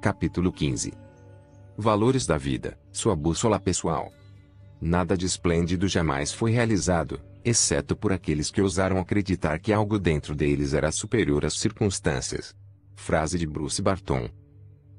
Capítulo 15. Valores da vida, sua bússola pessoal. Nada de esplêndido jamais foi realizado, exceto por aqueles que ousaram acreditar que algo dentro deles era superior às circunstâncias. Frase de Bruce Barton.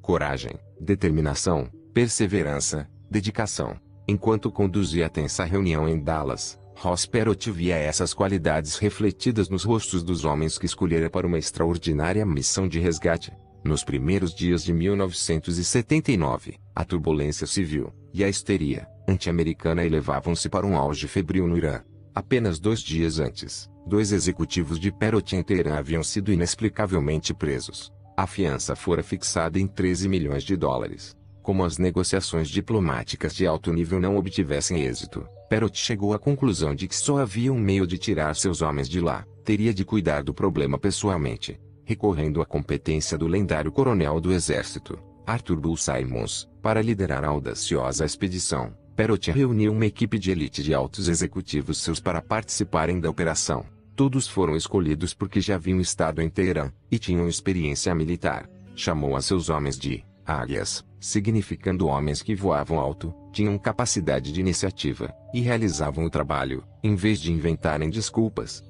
Coragem, determinação, perseverança, dedicação. Enquanto conduzia a tensa reunião em Dallas, Ross Perot via essas qualidades refletidas nos rostos dos homens que escolhera para uma extraordinária missão de resgate. Nos primeiros dias de 1979, a turbulência civil e a histeria anti-americana elevavam-se para um auge febril no Irã. Apenas 2 dias antes, 2 executivos de Perot em Teherã haviam sido inexplicavelmente presos. A fiança fora fixada em $13 milhões. Como as negociações diplomáticas de alto nível não obtivessem êxito, Perot chegou à conclusão de que só havia um meio de tirar seus homens de lá: teria de cuidar do problema pessoalmente. Recorrendo à competência do lendário coronel do exército, Arthur Bull Simons, para liderar a audaciosa expedição, Perot reuniu uma equipe de elite de altos executivos seus para participarem da operação. Todos foram escolhidos porque já haviam estado em Teherã, e tinham experiência militar. Chamou a seus homens de águias, significando homens que voavam alto, tinham capacidade de iniciativa, e realizavam o trabalho, em vez de inventarem desculpas.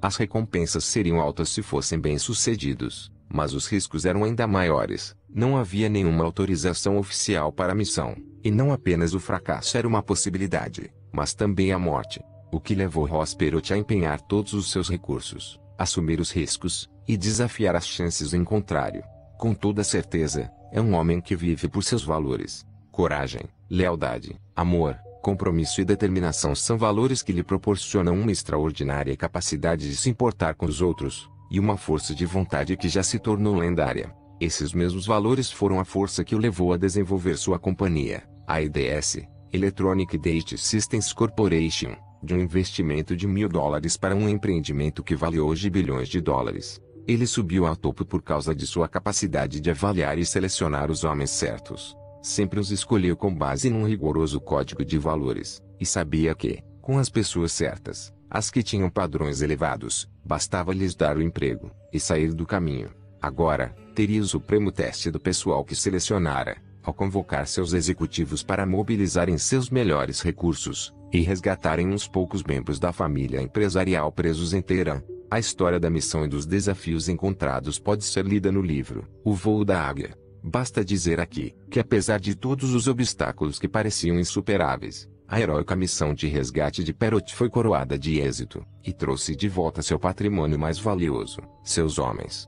As recompensas seriam altas se fossem bem-sucedidos, mas os riscos eram ainda maiores. Não havia nenhuma autorização oficial para a missão, e não apenas o fracasso era uma possibilidade, mas também a morte. O que levou Ross Perot a empenhar todos os seus recursos, assumir os riscos, e desafiar as chances em contrário. Com toda certeza, é um homem que vive por seus valores. Coragem, lealdade, amor, compromisso e determinação são valores que lhe proporcionam uma extraordinária capacidade de se importar com os outros, e uma força de vontade que já se tornou lendária. Esses mesmos valores foram a força que o levou a desenvolver sua companhia, a EDS, Electronic Data Systems Corporation, de um investimento de $1.000 para um empreendimento que vale hoje bilhões de dólares. Ele subiu ao topo por causa de sua capacidade de avaliar e selecionar os homens certos. Sempre os escolheu com base num rigoroso código de valores, e sabia que, com as pessoas certas, as que tinham padrões elevados, bastava lhes dar o emprego, e sair do caminho. Agora, teria o supremo teste do pessoal que selecionara, ao convocar seus executivos para mobilizarem seus melhores recursos, e resgatarem uns poucos membros da família empresarial presos em Teherã. A história da missão e dos desafios encontrados pode ser lida no livro O Voo da Águia. Basta dizer aqui, que apesar de todos os obstáculos que pareciam insuperáveis, a heróica missão de resgate de Perot foi coroada de êxito, e trouxe de volta seu patrimônio mais valioso, seus homens.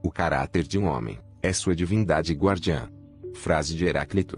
O caráter de um homem, é sua divindade guardiã. Frase de Heráclito.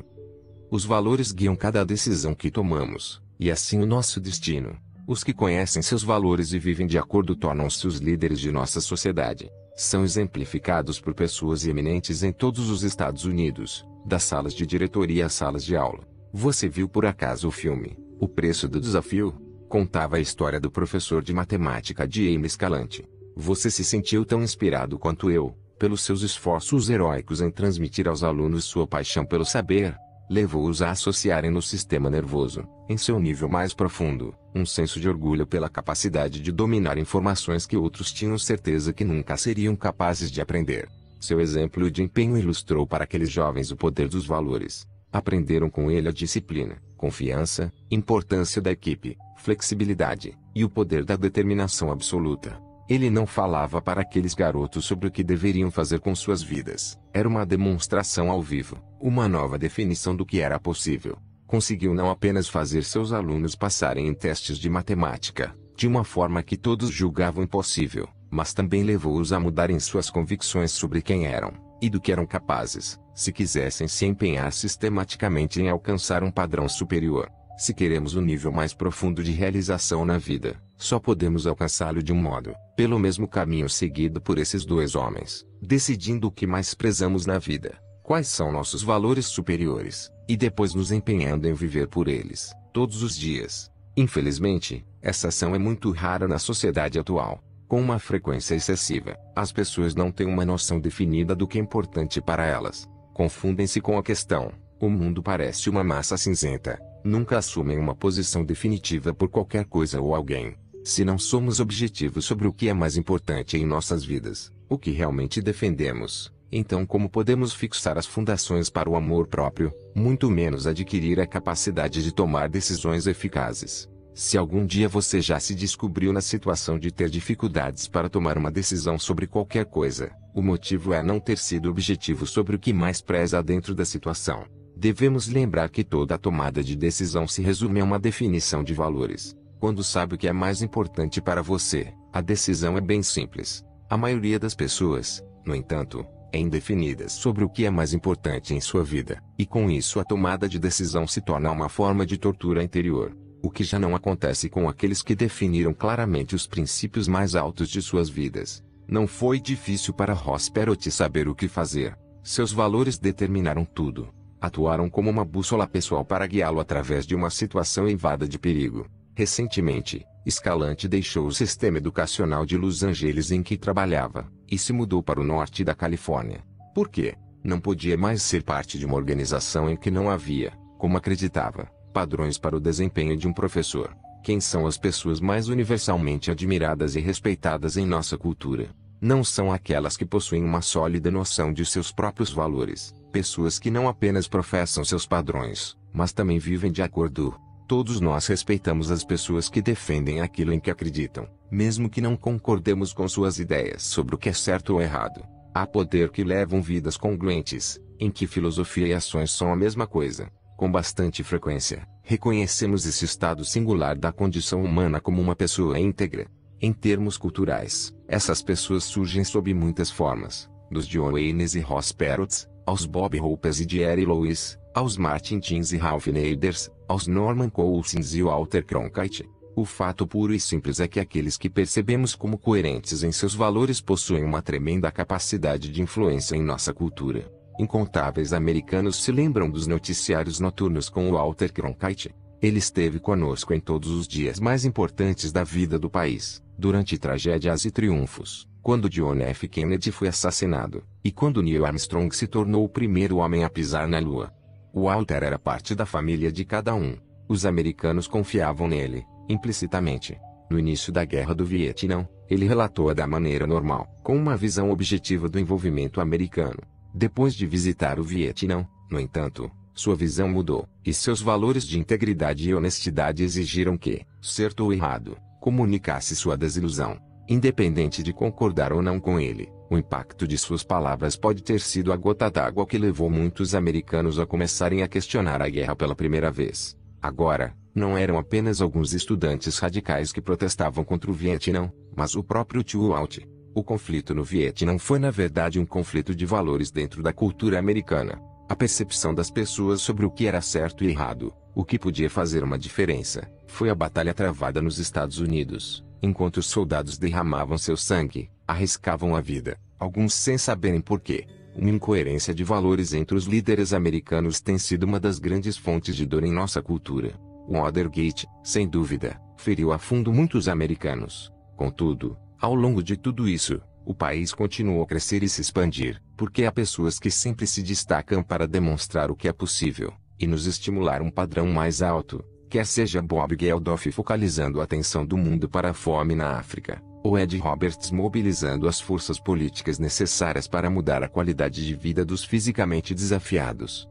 Os valores guiam cada decisão que tomamos, e assim o nosso destino. Os que conhecem seus valores e vivem de acordo tornam-se os líderes de nossa sociedade. São exemplificados por pessoas eminentes em todos os Estados Unidos, das salas de diretoria às salas de aula. Você viu por acaso o filme O Preço do Desafio? Contava a história do professor de matemática James Escalante. Você se sentiu tão inspirado quanto eu, pelos seus esforços heróicos em transmitir aos alunos sua paixão pelo saber. Levou-os a associarem no sistema nervoso, em seu nível mais profundo, um senso de orgulho pela capacidade de dominar informações que outros tinham certeza que nunca seriam capazes de aprender. Seu exemplo de empenho ilustrou para aqueles jovens o poder dos valores. Aprenderam com ele a disciplina, confiança, importância da equipe, flexibilidade, e o poder da determinação absoluta. Ele não falava para aqueles garotos sobre o que deveriam fazer com suas vidas. Era uma demonstração ao vivo, uma nova definição do que era possível. Conseguiu não apenas fazer seus alunos passarem em testes de matemática, de uma forma que todos julgavam impossível, mas também levou-os a mudarem suas convicções sobre quem eram, e do que eram capazes, se quisessem se empenhar sistematicamente em alcançar um padrão superior. Se queremos um nível mais profundo de realização na vida, só podemos alcançá-lo de um modo, pelo mesmo caminho seguido por esses 2 homens, decidindo o que mais prezamos na vida, quais são nossos valores superiores, e depois nos empenhando em viver por eles, todos os dias. Infelizmente, essa ação é muito rara na sociedade atual. Com uma frequência excessiva, as pessoas não têm uma noção definida do que é importante para elas. Confundem-se com a questão: o mundo parece uma massa cinzenta. Nunca assumem uma posição definitiva por qualquer coisa ou alguém. Se não somos objetivos sobre o que é mais importante em nossas vidas, o que realmente defendemos, Então como podemos fixar as fundações para o amor próprio, muito menos adquirir a capacidade de tomar decisões eficazes? Se algum dia você já se descobriu na situação de ter dificuldades para tomar uma decisão sobre qualquer coisa, o motivo é não ter sido objetivo sobre o que mais preza dentro da situação. Devemos lembrar que toda tomada de decisão se resume a uma definição de valores. Quando sabe o que é mais importante para você, a decisão é bem simples. A maioria das pessoas, no entanto, é indefinida sobre o que é mais importante em sua vida, e com isso a tomada de decisão se torna uma forma de tortura interior. O que já não acontece com aqueles que definiram claramente os princípios mais altos de suas vidas. Não foi difícil para Ross Perot saber o que fazer. Seus valores determinaram tudo. Atuaram como uma bússola pessoal para guiá-lo através de uma situação invada de perigo. Recentemente, Escalante deixou o sistema educacional de Los Angeles em que trabalhava, e se mudou para o norte da Califórnia. Por quê? Não podia mais ser parte de uma organização em que não havia, como acreditava, padrões para o desempenho de um professor. Quem são as pessoas mais universalmente admiradas e respeitadas em nossa cultura? Não são aquelas que possuem uma sólida noção de seus próprios valores, pessoas que não apenas professam seus padrões, mas também vivem de acordo. Todos nós respeitamos as pessoas que defendem aquilo em que acreditam, mesmo que não concordemos com suas ideias sobre o que é certo ou errado. Há poder que levam vidas congruentes, em que filosofia e ações são a mesma coisa. Com bastante frequência, reconhecemos esse estado singular da condição humana como uma pessoa íntegra. Em termos culturais, essas pessoas surgem sob muitas formas, dos John Waynes e Ross Perots, aos Bob Hopes e Jerry Lewis, aos Martin Teens e Ralph Naders, aos Norman Cousins e Walter Cronkite. O fato puro e simples é que aqueles que percebemos como coerentes em seus valores possuem uma tremenda capacidade de influência em nossa cultura. Incontáveis americanos se lembram dos noticiários noturnos com Walter Cronkite. Ele esteve conosco em todos os dias mais importantes da vida do país, durante tragédias e triunfos, quando John F. Kennedy foi assassinado, e quando Neil Armstrong se tornou o primeiro homem a pisar na Lua. Walter era parte da família de cada um. Os americanos confiavam nele, implicitamente. No início da Guerra do Vietnã, ele relatou-a da maneira normal, com uma visão objetiva do envolvimento americano. Depois de visitar o Vietnã, no entanto, sua visão mudou, e seus valores de integridade e honestidade exigiram que, certo ou errado, comunicasse sua desilusão. Independente de concordar ou não com ele, o impacto de suas palavras pode ter sido a gota d'água que levou muitos americanos a começarem a questionar a guerra pela primeira vez. Agora, não eram apenas alguns estudantes radicais que protestavam contra o Vietnã, mas o próprio Tio Walt. O conflito no Vietnã foi na verdade um conflito de valores dentro da cultura americana. A percepção das pessoas sobre o que era certo e errado, o que podia fazer uma diferença, foi a batalha travada nos Estados Unidos, enquanto os soldados derramavam seu sangue, arriscavam a vida, alguns sem saberem porquê. Uma incoerência de valores entre os líderes americanos tem sido uma das grandes fontes de dor em nossa cultura. O Watergate, sem dúvida, feriu a fundo muitos americanos. Contudo, ao longo de tudo isso, o país continuou a crescer e se expandir, porque há pessoas que sempre se destacam para demonstrar o que é possível, e nos estimular um padrão mais alto, quer seja Bob Geldof focalizando a atenção do mundo para a fome na África, ou Ed Roberts mobilizando as forças políticas necessárias para mudar a qualidade de vida dos fisicamente desafiados.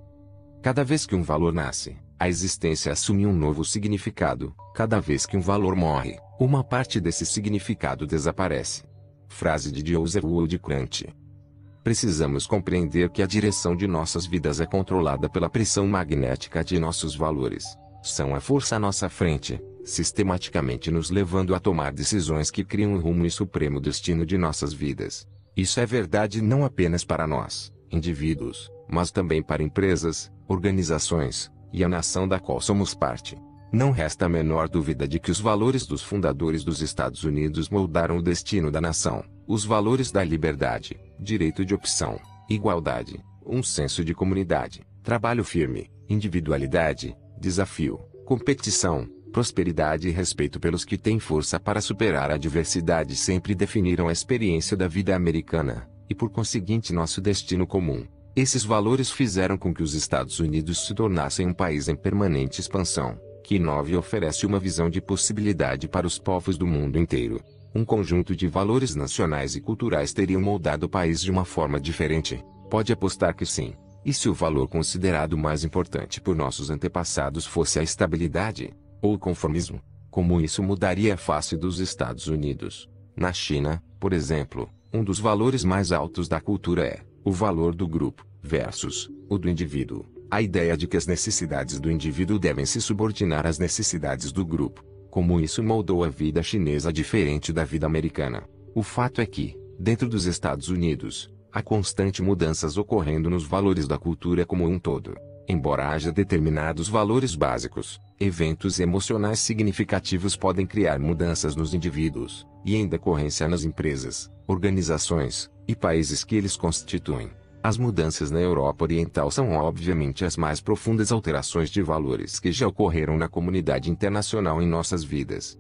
Cada vez que um valor nasce, a existência assume um novo significado. Cada vez que um valor morre, uma parte desse significado desaparece. Frase de Joseph Woodcraft. Precisamos compreender que a direção de nossas vidas é controlada pela pressão magnética de nossos valores. São a força à nossa frente, sistematicamente nos levando a tomar decisões que criam o rumo e supremo destino de nossas vidas. Isso é verdade não apenas para nós, indivíduos, mas também para empresas, organizações, e a nação da qual somos parte. Não resta a menor dúvida de que os valores dos fundadores dos Estados Unidos moldaram o destino da nação. Os valores da liberdade, direito de opção, igualdade, um senso de comunidade, trabalho firme, individualidade, desafio, competição, prosperidade e respeito pelos que têm força para superar a adversidade sempre definiram a experiência da vida americana, e por conseguinte nosso destino comum. Esses valores fizeram com que os Estados Unidos se tornassem um país em permanente expansão, que inova e oferece uma visão de possibilidade para os povos do mundo inteiro. Um conjunto de valores nacionais e culturais teriam moldado o país de uma forma diferente? Pode apostar que sim. E se o valor considerado mais importante por nossos antepassados fosse a estabilidade, ou o conformismo? Como isso mudaria a face dos Estados Unidos? Na China, por exemplo, um dos valores mais altos da cultura é o valor do grupo versus o do indivíduo. A ideia de que as necessidades do indivíduo devem se subordinar às necessidades do grupo. Como isso moldou a vida chinesa diferente da vida americana? O fato é que, dentro dos Estados Unidos, há constante mudanças ocorrendo nos valores da cultura como um todo. Embora haja determinados valores básicos, eventos emocionais significativos podem criar mudanças nos indivíduos, e em decorrência nas empresas, organizações, e países que eles constituem. As mudanças na Europa Oriental são obviamente as mais profundas alterações de valores que já ocorreram na comunidade internacional em nossas vidas.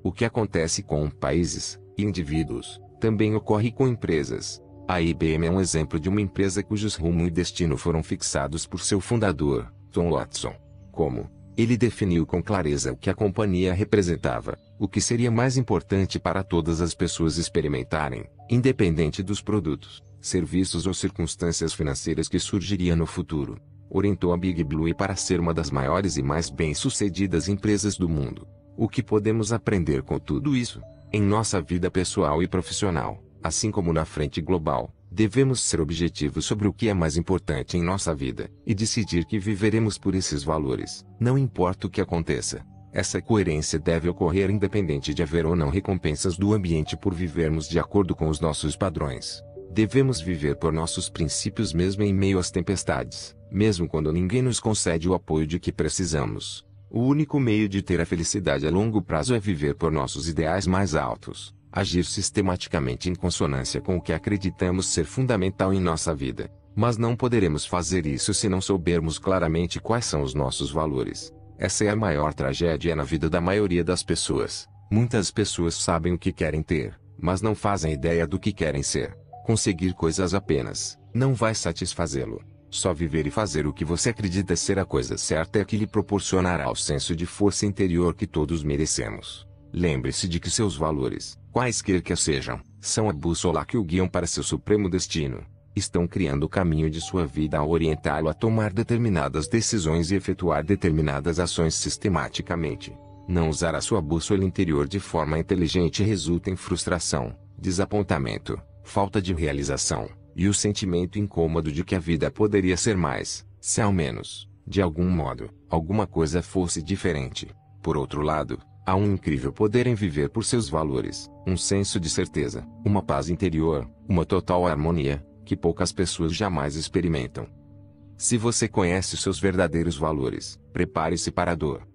O que acontece com países e indivíduos, também ocorre com empresas. A IBM é um exemplo de uma empresa cujos rumo e destino foram fixados por seu fundador, Tom Watson. Como ele definiu com clareza o que a companhia representava, o que seria mais importante para todas as pessoas experimentarem, independente dos produtos, serviços ou circunstâncias financeiras que surgiriam no futuro. Orientou a Big Blue para ser uma das maiores e mais bem-sucedidas empresas do mundo. O que podemos aprender com tudo isso? Em nossa vida pessoal e profissional, assim como na frente global, devemos ser objetivos sobre o que é mais importante em nossa vida, e decidir que viveremos por esses valores, não importa o que aconteça. Essa coerência deve ocorrer independente de haver ou não recompensas do ambiente por vivermos de acordo com os nossos padrões. Devemos viver por nossos princípios mesmo em meio às tempestades, mesmo quando ninguém nos concede o apoio de que precisamos. O único meio de ter a felicidade a longo prazo é viver por nossos ideais mais altos, agir sistematicamente em consonância com o que acreditamos ser fundamental em nossa vida. Mas não poderemos fazer isso se não soubermos claramente quais são os nossos valores. Essa é a maior tragédia na vida da maioria das pessoas. Muitas pessoas sabem o que querem ter, mas não fazem ideia do que querem ser. Conseguir coisas apenas não vai satisfazê-lo. Só viver e fazer o que você acredita ser a coisa certa é que lhe proporcionará o senso de força interior que todos merecemos. Lembre-se de que seus valores, quaisquer que sejam, são a bússola que o guiam para seu supremo destino. Estão criando o caminho de sua vida ao orientá-lo a tomar determinadas decisões e efetuar determinadas ações sistematicamente. Não usar a sua bússola interior de forma inteligente resulta em frustração, desapontamento, falta de realização, e o sentimento incômodo de que a vida poderia ser mais, se ao menos, de algum modo, alguma coisa fosse diferente. Por outro lado, há um incrível poder em viver por seus valores, um senso de certeza, uma paz interior, uma total harmonia, que poucas pessoas jamais experimentam. Se você conhece seus verdadeiros valores, prepare-se para a dor.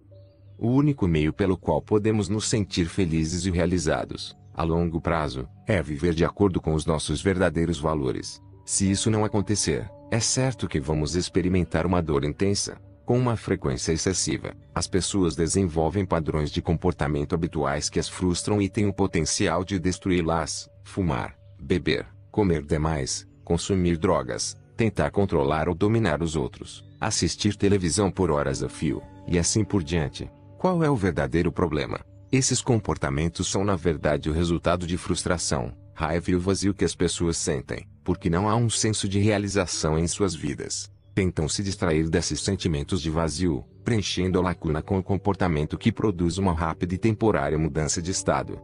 O único meio pelo qual podemos nos sentir felizes e realizados, a longo prazo, é viver de acordo com os nossos verdadeiros valores. Se isso não acontecer, é certo que vamos experimentar uma dor intensa, com uma frequência excessiva. As pessoas desenvolvem padrões de comportamento habituais que as frustram e têm o potencial de destruí-las: fumar, beber, comer demais, consumir drogas, tentar controlar ou dominar os outros, assistir televisão por horas a fio, e assim por diante. Qual é o verdadeiro problema? Esses comportamentos são na verdade o resultado de frustração, raiva e o vazio que as pessoas sentem, porque não há um senso de realização em suas vidas. Tentam se distrair desses sentimentos de vazio, preenchendo a lacuna com o comportamento que produz uma rápida e temporária mudança de estado.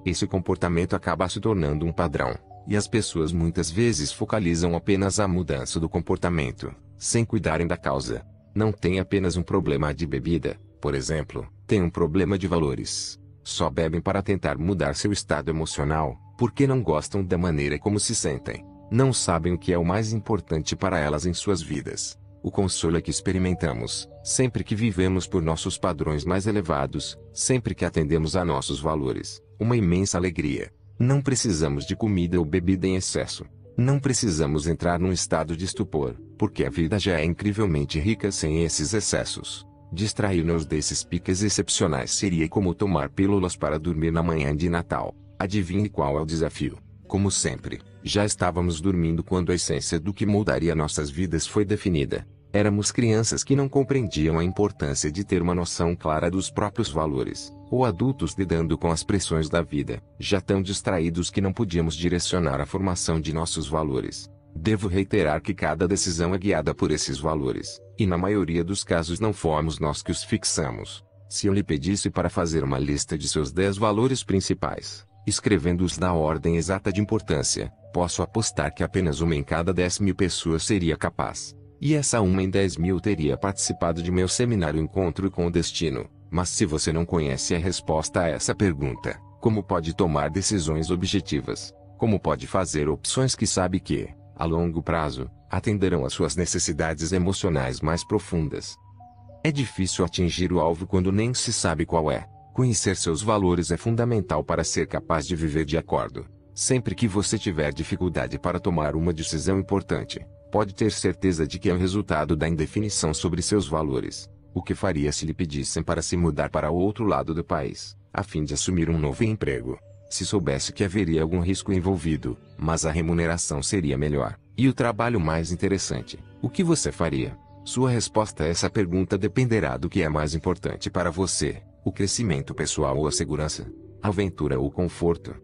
Esse comportamento acaba se tornando um padrão, e as pessoas muitas vezes focalizam apenas a mudança do comportamento, sem cuidarem da causa. Não tem apenas um problema de bebida, por exemplo, tem um problema de valores. Só bebem para tentar mudar seu estado emocional, porque não gostam da maneira como se sentem. Não sabem o que é o mais importante para elas em suas vidas. O consolo é que experimentamos, sempre que vivemos por nossos padrões mais elevados, sempre que atendemos a nossos valores, uma imensa alegria. Não precisamos de comida ou bebida em excesso. Não precisamos entrar num estado de estupor, porque a vida já é incrivelmente rica sem esses excessos. Distrair-nos desses piques excepcionais seria como tomar pílulas para dormir na manhã de Natal. Adivinhe qual é o desafio? Como sempre, já estávamos dormindo quando a essência do que moldaria nossas vidas foi definida. Éramos crianças que não compreendiam a importância de ter uma noção clara dos próprios valores, ou adultos lidando com as pressões da vida, já tão distraídos que não podíamos direcionar a formação de nossos valores. Devo reiterar que cada decisão é guiada por esses valores, e na maioria dos casos não fomos nós que os fixamos. Se eu lhe pedisse para fazer uma lista de seus 10 valores principais, escrevendo-os na ordem exata de importância, posso apostar que apenas uma em cada 10.000 pessoas seria capaz. E essa uma em 10.000 teria participado de meu seminário Encontro com o Destino. Mas se você não conhece a resposta a essa pergunta, como pode tomar decisões objetivas? Como pode fazer opções que sabe que, a longo prazo, atenderão às suas necessidades emocionais mais profundas? É difícil atingir o alvo quando nem se sabe qual é. Conhecer seus valores é fundamental para ser capaz de viver de acordo. Sempre que você tiver dificuldade para tomar uma decisão importante, pode ter certeza de que é o resultado da indefinição sobre seus valores. O que faria se lhe pedissem para se mudar para o outro lado do país, a fim de assumir um novo emprego? Se soubesse que haveria algum risco envolvido, mas a remuneração seria melhor, e o trabalho mais interessante, o que você faria? Sua resposta a essa pergunta dependerá do que é mais importante para você: o crescimento pessoal ou a segurança, a aventura ou o conforto.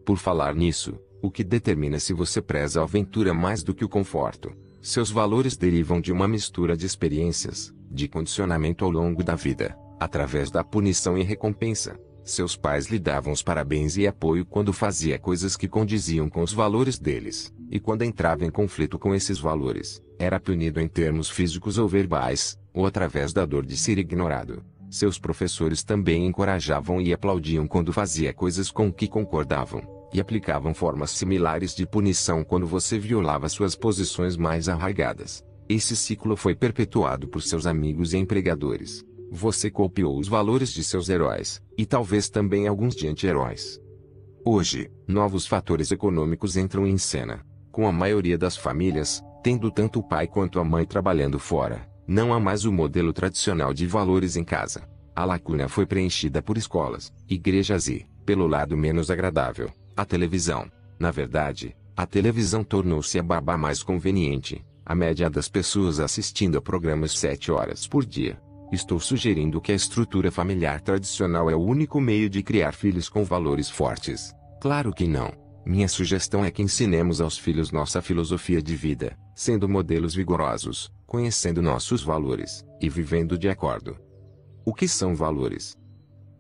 Por falar nisso, o que determina se você preza a aventura mais do que o conforto? Seus valores derivam de uma mistura de experiências, de condicionamento ao longo da vida, através da punição e recompensa. Seus pais lhe davam os parabéns e apoio quando fazia coisas que condiziam com os valores deles, e quando entrava em conflito com esses valores, era punido em termos físicos ou verbais, ou através da dor de ser ignorado. Seus professores também encorajavam e aplaudiam quando fazia coisas com que concordavam, e aplicavam formas similares de punição quando você violava suas posições mais arraigadas. Esse ciclo foi perpetuado por seus amigos e empregadores. Você copiou os valores de seus heróis, e talvez também alguns de anti-heróis. Hoje, novos fatores econômicos entram em cena. Com a maioria das famílias, tendo tanto o pai quanto a mãe trabalhando fora, não há mais o modelo tradicional de valores em casa. A lacuna foi preenchida por escolas, igrejas e, pelo lado menos agradável, a televisão. Na verdade, a televisão tornou-se a babá mais conveniente. A média das pessoas assistindo a programas 7 horas por dia. Estou sugerindo que a estrutura familiar tradicional é o único meio de criar filhos com valores fortes. Claro que não. Minha sugestão é que ensinemos aos filhos nossa filosofia de vida, sendo modelos vigorosos, conhecendo nossos valores, e vivendo de acordo. O que são valores?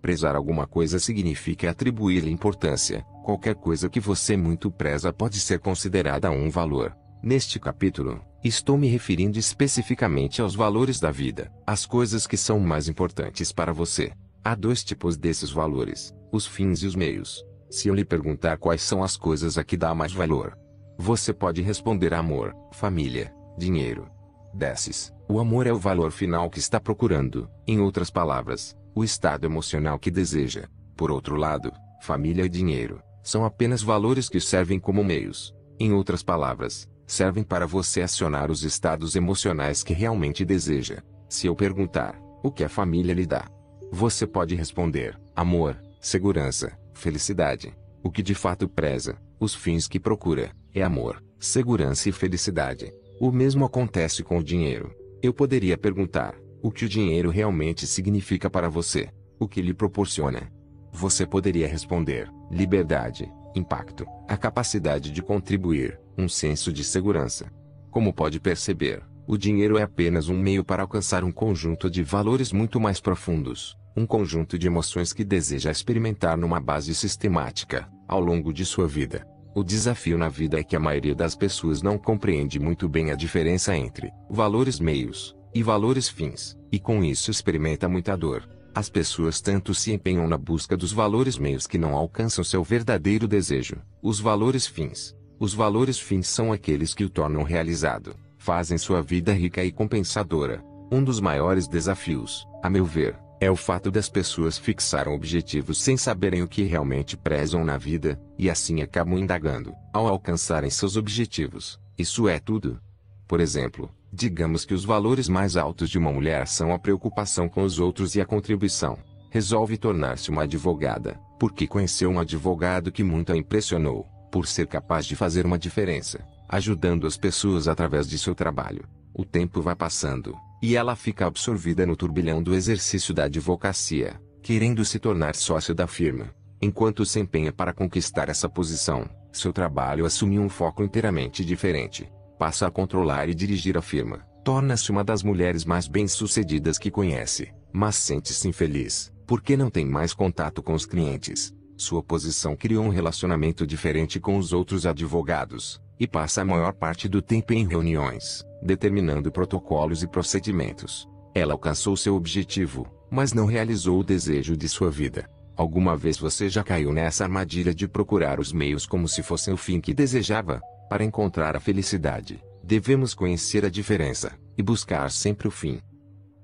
Prezar alguma coisa significa atribuir-lhe importância. Qualquer coisa que você muito preza pode ser considerada um valor. Neste capítulo, estou me referindo especificamente aos valores da vida, as coisas que são mais importantes para você. Há 2 tipos desses valores, os fins e os meios. Se eu lhe perguntar quais são as coisas a que dá mais valor, você pode responder amor, família, dinheiro. Desses, o amor é o valor final que está procurando, em outras palavras, o estado emocional que deseja. Por outro lado, família e dinheiro são apenas valores que servem como meios. Em outras palavras, servem para você acionar os estados emocionais que realmente deseja. Se eu perguntar, o que a família lhe dá? Você pode responder, amor, segurança, felicidade. O que de fato preza, os fins que procura, é amor, segurança e felicidade. O mesmo acontece com o dinheiro. Eu poderia perguntar, o que o dinheiro realmente significa para você? O que lhe proporciona? Você poderia responder, liberdade, impacto, a capacidade de contribuir, um senso de segurança. Como pode perceber, o dinheiro é apenas um meio para alcançar um conjunto de valores muito mais profundos, um conjunto de emoções que deseja experimentar numa base sistemática, ao longo de sua vida. O desafio na vida é que a maioria das pessoas não compreende muito bem a diferença entre valores meios e valores fins, e com isso experimenta muita dor. As pessoas tanto se empenham na busca dos valores meios que não alcançam seu verdadeiro desejo, os valores fins. Os valores fins são aqueles que o tornam realizado, fazem sua vida rica e compensadora. Um dos maiores desafios, a meu ver, é o fato das pessoas fixarem objetivos sem saberem o que realmente prezam na vida, e assim acabam indagando, ao alcançarem seus objetivos. Isso é tudo? Por exemplo, digamos que os valores mais altos de uma mulher são a preocupação com os outros e a contribuição. Resolve tornar-se uma advogada, porque conheceu um advogado que muito a impressionou, por ser capaz de fazer uma diferença, ajudando as pessoas através de seu trabalho. O tempo vai passando, e ela fica absorvida no turbilhão do exercício da advocacia, querendo se tornar sócio da firma. Enquanto se empenha para conquistar essa posição, seu trabalho assume um foco inteiramente diferente. Passa a controlar e dirigir a firma. Torna-se uma das mulheres mais bem-sucedidas que conhece, mas sente-se infeliz, porque não tem mais contato com os clientes. Sua posição criou um relacionamento diferente com os outros advogados, e passa a maior parte do tempo em reuniões, determinando protocolos e procedimentos. Ela alcançou seu objetivo, mas não realizou o desejo de sua vida. Alguma vez você já caiu nessa armadilha de procurar os meios como se fossem o fim que desejava? Para encontrar a felicidade, devemos conhecer a diferença, e buscar sempre o fim.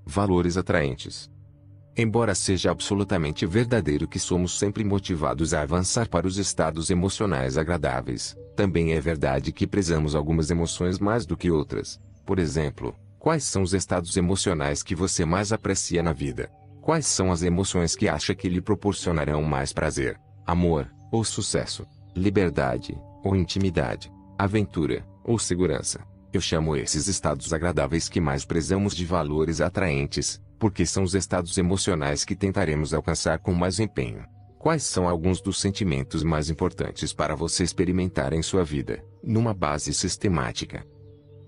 Valores atraentes. Embora seja absolutamente verdadeiro que somos sempre motivados a avançar para os estados emocionais agradáveis, também é verdade que prezamos algumas emoções mais do que outras. Por exemplo, quais são os estados emocionais que você mais aprecia na vida? Quais são as emoções que acha que lhe proporcionarão mais prazer, amor, ou sucesso, liberdade, ou intimidade, aventura, ou segurança? Eu chamo esses estados agradáveis que mais prezamos de valores atraentes, porque são os estados emocionais que tentaremos alcançar com mais empenho. Quais são alguns dos sentimentos mais importantes para você experimentar em sua vida, numa base sistemática?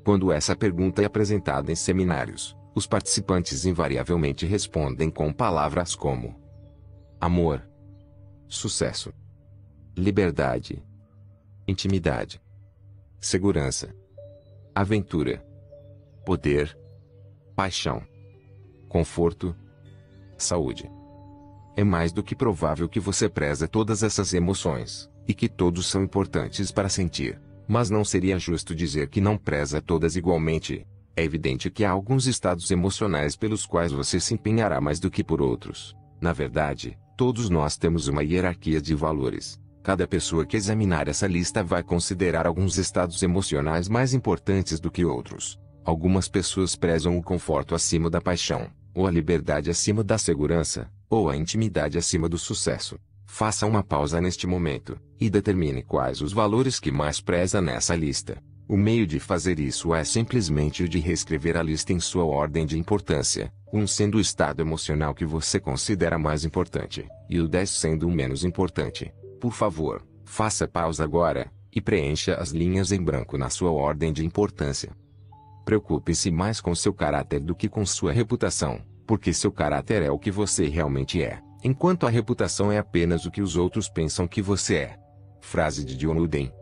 Quando essa pergunta é apresentada em seminários, os participantes invariavelmente respondem com palavras como amor, sucesso, liberdade, intimidade, segurança, aventura, poder, paixão, conforto, saúde. É mais do que provável que você preza todas essas emoções, e que todos são importantes para sentir, mas não seria justo dizer que não preza todas igualmente. É evidente que há alguns estados emocionais pelos quais você se empenhará mais do que por outros. Na verdade, todos nós temos uma hierarquia de valores. Cada pessoa que examinar essa lista vai considerar alguns estados emocionais mais importantes do que outros. Algumas pessoas prezam o conforto acima da paixão, ou a liberdade acima da segurança, ou a intimidade acima do sucesso. Faça uma pausa neste momento, e determine quais os valores que mais preza nessa lista. O meio de fazer isso é simplesmente o de reescrever a lista em sua ordem de importância, 1 sendo o estado emocional que você considera mais importante, e o 10 sendo o menos importante. Por favor, faça pausa agora, e preencha as linhas em branco na sua ordem de importância. Preocupe-se mais com seu caráter do que com sua reputação, porque seu caráter é o que você realmente é, enquanto a reputação é apenas o que os outros pensam que você é. Frase de John Wooden.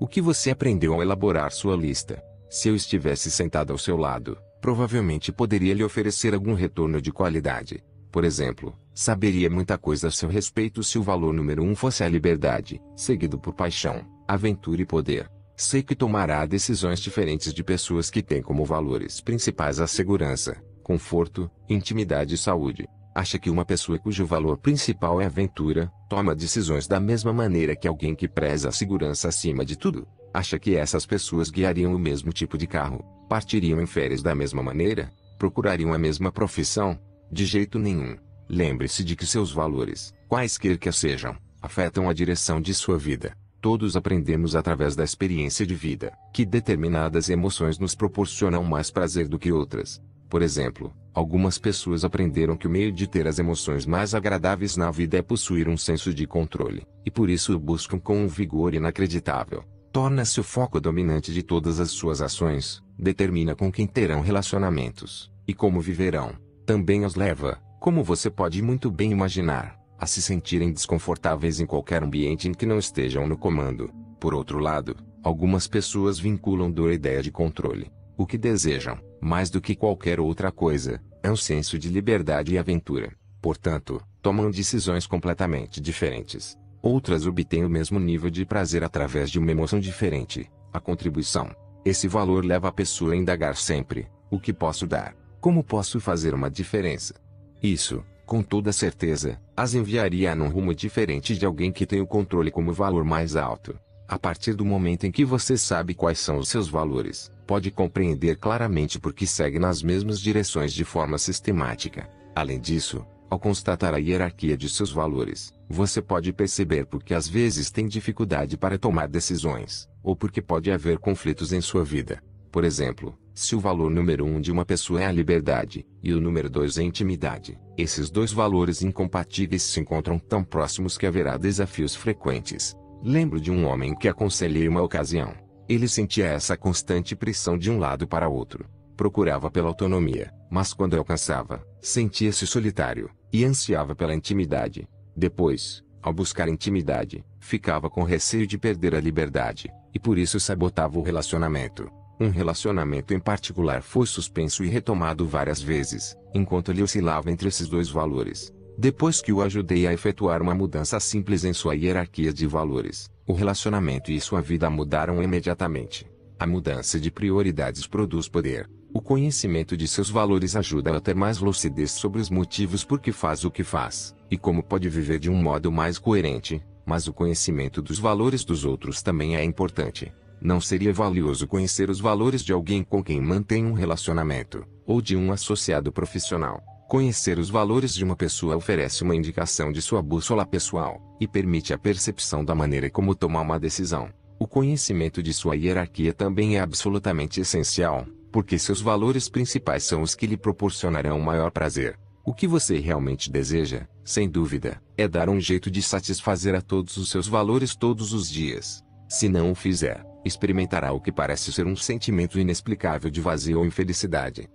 O que você aprendeu ao elaborar sua lista? Se eu estivesse sentado ao seu lado, provavelmente poderia lhe oferecer algum retorno de qualidade. Por exemplo, saberia muita coisa a seu respeito se o valor número 1 fosse a liberdade, seguido por paixão, aventura e poder. Sei que tomará decisões diferentes de pessoas que têm como valores principais a segurança, conforto, intimidade e saúde. Acha que uma pessoa cujo valor principal é aventura, toma decisões da mesma maneira que alguém que preza a segurança acima de tudo? Acha que essas pessoas guiariam o mesmo tipo de carro, partiriam em férias da mesma maneira, procurariam a mesma profissão? De jeito nenhum. Lembre-se de que seus valores, quaisquer que sejam, afetam a direção de sua vida. Todos aprendemos através da experiência de vida, que determinadas emoções nos proporcionam mais prazer do que outras. Por exemplo, algumas pessoas aprenderam que o meio de ter as emoções mais agradáveis na vida é possuir um senso de controle, e por isso o buscam com um vigor inacreditável. Torna-se o foco dominante de todas as suas ações, determina com quem terão relacionamentos, e como viverão. Também os leva, como você pode muito bem imaginar, a se sentirem desconfortáveis em qualquer ambiente em que não estejam no comando. Por outro lado, algumas pessoas vinculam dor à ideia de controle. O que desejam, mais do que qualquer outra coisa, é um senso de liberdade e aventura. Portanto, tomam decisões completamente diferentes. Outras obtêm o mesmo nível de prazer através de uma emoção diferente, a contribuição. Esse valor leva a pessoa a indagar sempre: o que posso dar? Como posso fazer uma diferença? Isso, com toda certeza, as enviaria num rumo diferente de alguém que tem o controle como valor mais alto. A partir do momento em que você sabe quais são os seus valores, pode compreender claramente por que segue nas mesmas direções de forma sistemática. Além disso, ao constatar a hierarquia de seus valores, você pode perceber por que às vezes tem dificuldade para tomar decisões, ou por que pode haver conflitos em sua vida. Por exemplo, Se o valor número 1 de uma pessoa é a liberdade, e o número 2 é a intimidade, esses dois valores incompatíveis se encontram tão próximos que haverá desafios frequentes. Lembro de um homem que aconselhei uma ocasião. Ele sentia essa constante pressão de um lado para outro. Procurava pela autonomia, mas quando alcançava, sentia-se solitário, e ansiava pela intimidade. Depois, ao buscar intimidade, ficava com receio de perder a liberdade, e por isso sabotava o relacionamento. Um relacionamento em particular foi suspenso e retomado várias vezes, enquanto ele oscilava entre esses dois valores. Depois que o ajudei a efetuar uma mudança simples em sua hierarquia de valores, o relacionamento e sua vida mudaram imediatamente. A mudança de prioridades produz poder. O conhecimento de seus valores ajuda a ter mais lucidez sobre os motivos por que faz o que faz, e como pode viver de um modo mais coerente, mas o conhecimento dos valores dos outros também é importante. Não seria valioso conhecer os valores de alguém com quem mantém um relacionamento, ou de um associado profissional. Conhecer os valores de uma pessoa oferece uma indicação de sua bússola pessoal, e permite a percepção da maneira como tomar uma decisão. O conhecimento de sua hierarquia também é absolutamente essencial, porque seus valores principais são os que lhe proporcionarão maior prazer. O que você realmente deseja, sem dúvida, é dar um jeito de satisfazer a todos os seus valores todos os dias. Se não o fizer, experimentará o que parece ser um sentimento inexplicável de vazio ou infelicidade.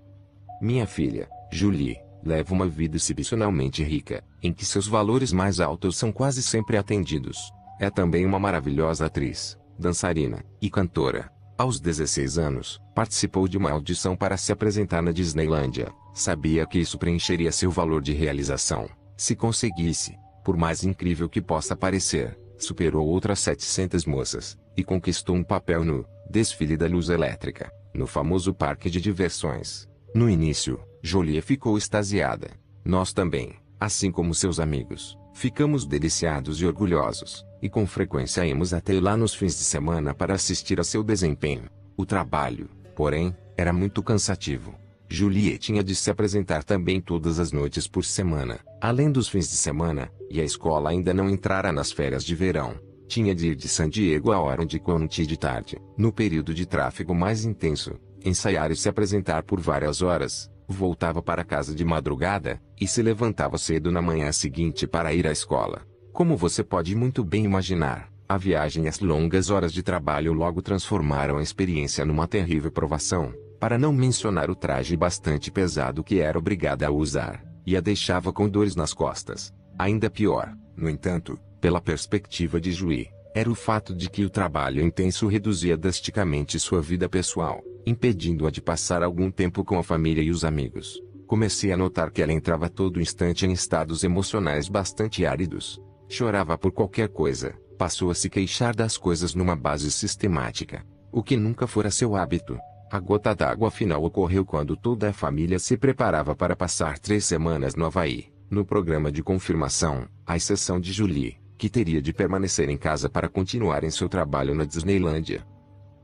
Minha filha, Julie, leva uma vida excepcionalmente rica, em que seus valores mais altos são quase sempre atendidos. É também uma maravilhosa atriz, dançarina e cantora. Aos 16 anos, participou de uma audição para se apresentar na Disneylândia. Sabia que isso preencheria seu valor de realização. Se conseguisse, por mais incrível que possa parecer, superou outras 700 moças, e conquistou um papel no desfile da luz elétrica, no famoso parque de diversões. No início, Jolie ficou extasiada. Nós também, assim como seus amigos, ficamos deliciados e orgulhosos, e com frequência íamos até lá nos fins de semana para assistir a seu desempenho. O trabalho, porém, era muito cansativo. Julie tinha de se apresentar também todas as noites por semana, além dos fins de semana, e a escola ainda não entrara nas férias de verão. Tinha de ir de San Diego a Orange County de tarde, no período de tráfego mais intenso, ensaiar e se apresentar por várias horas, voltava para casa de madrugada, e se levantava cedo na manhã seguinte para ir à escola. Como você pode muito bem imaginar, a viagem e as longas horas de trabalho logo transformaram a experiência numa terrível provação, para não mencionar o traje bastante pesado que era obrigada a usar, e a deixava com dores nas costas. Ainda pior, no entanto, pela perspectiva de Julie, era o fato de que o trabalho intenso reduzia drasticamente sua vida pessoal, impedindo-a de passar algum tempo com a família e os amigos. Comecei a notar que ela entrava todo instante em estados emocionais bastante áridos. Chorava por qualquer coisa, passou a se queixar das coisas numa base sistemática, o que nunca fora seu hábito. A gota d'água final ocorreu quando toda a família se preparava para passar 3 semanas no Havaí, no programa de confirmação, à exceção de Julie, que teria de permanecer em casa para continuar em seu trabalho na Disneylândia.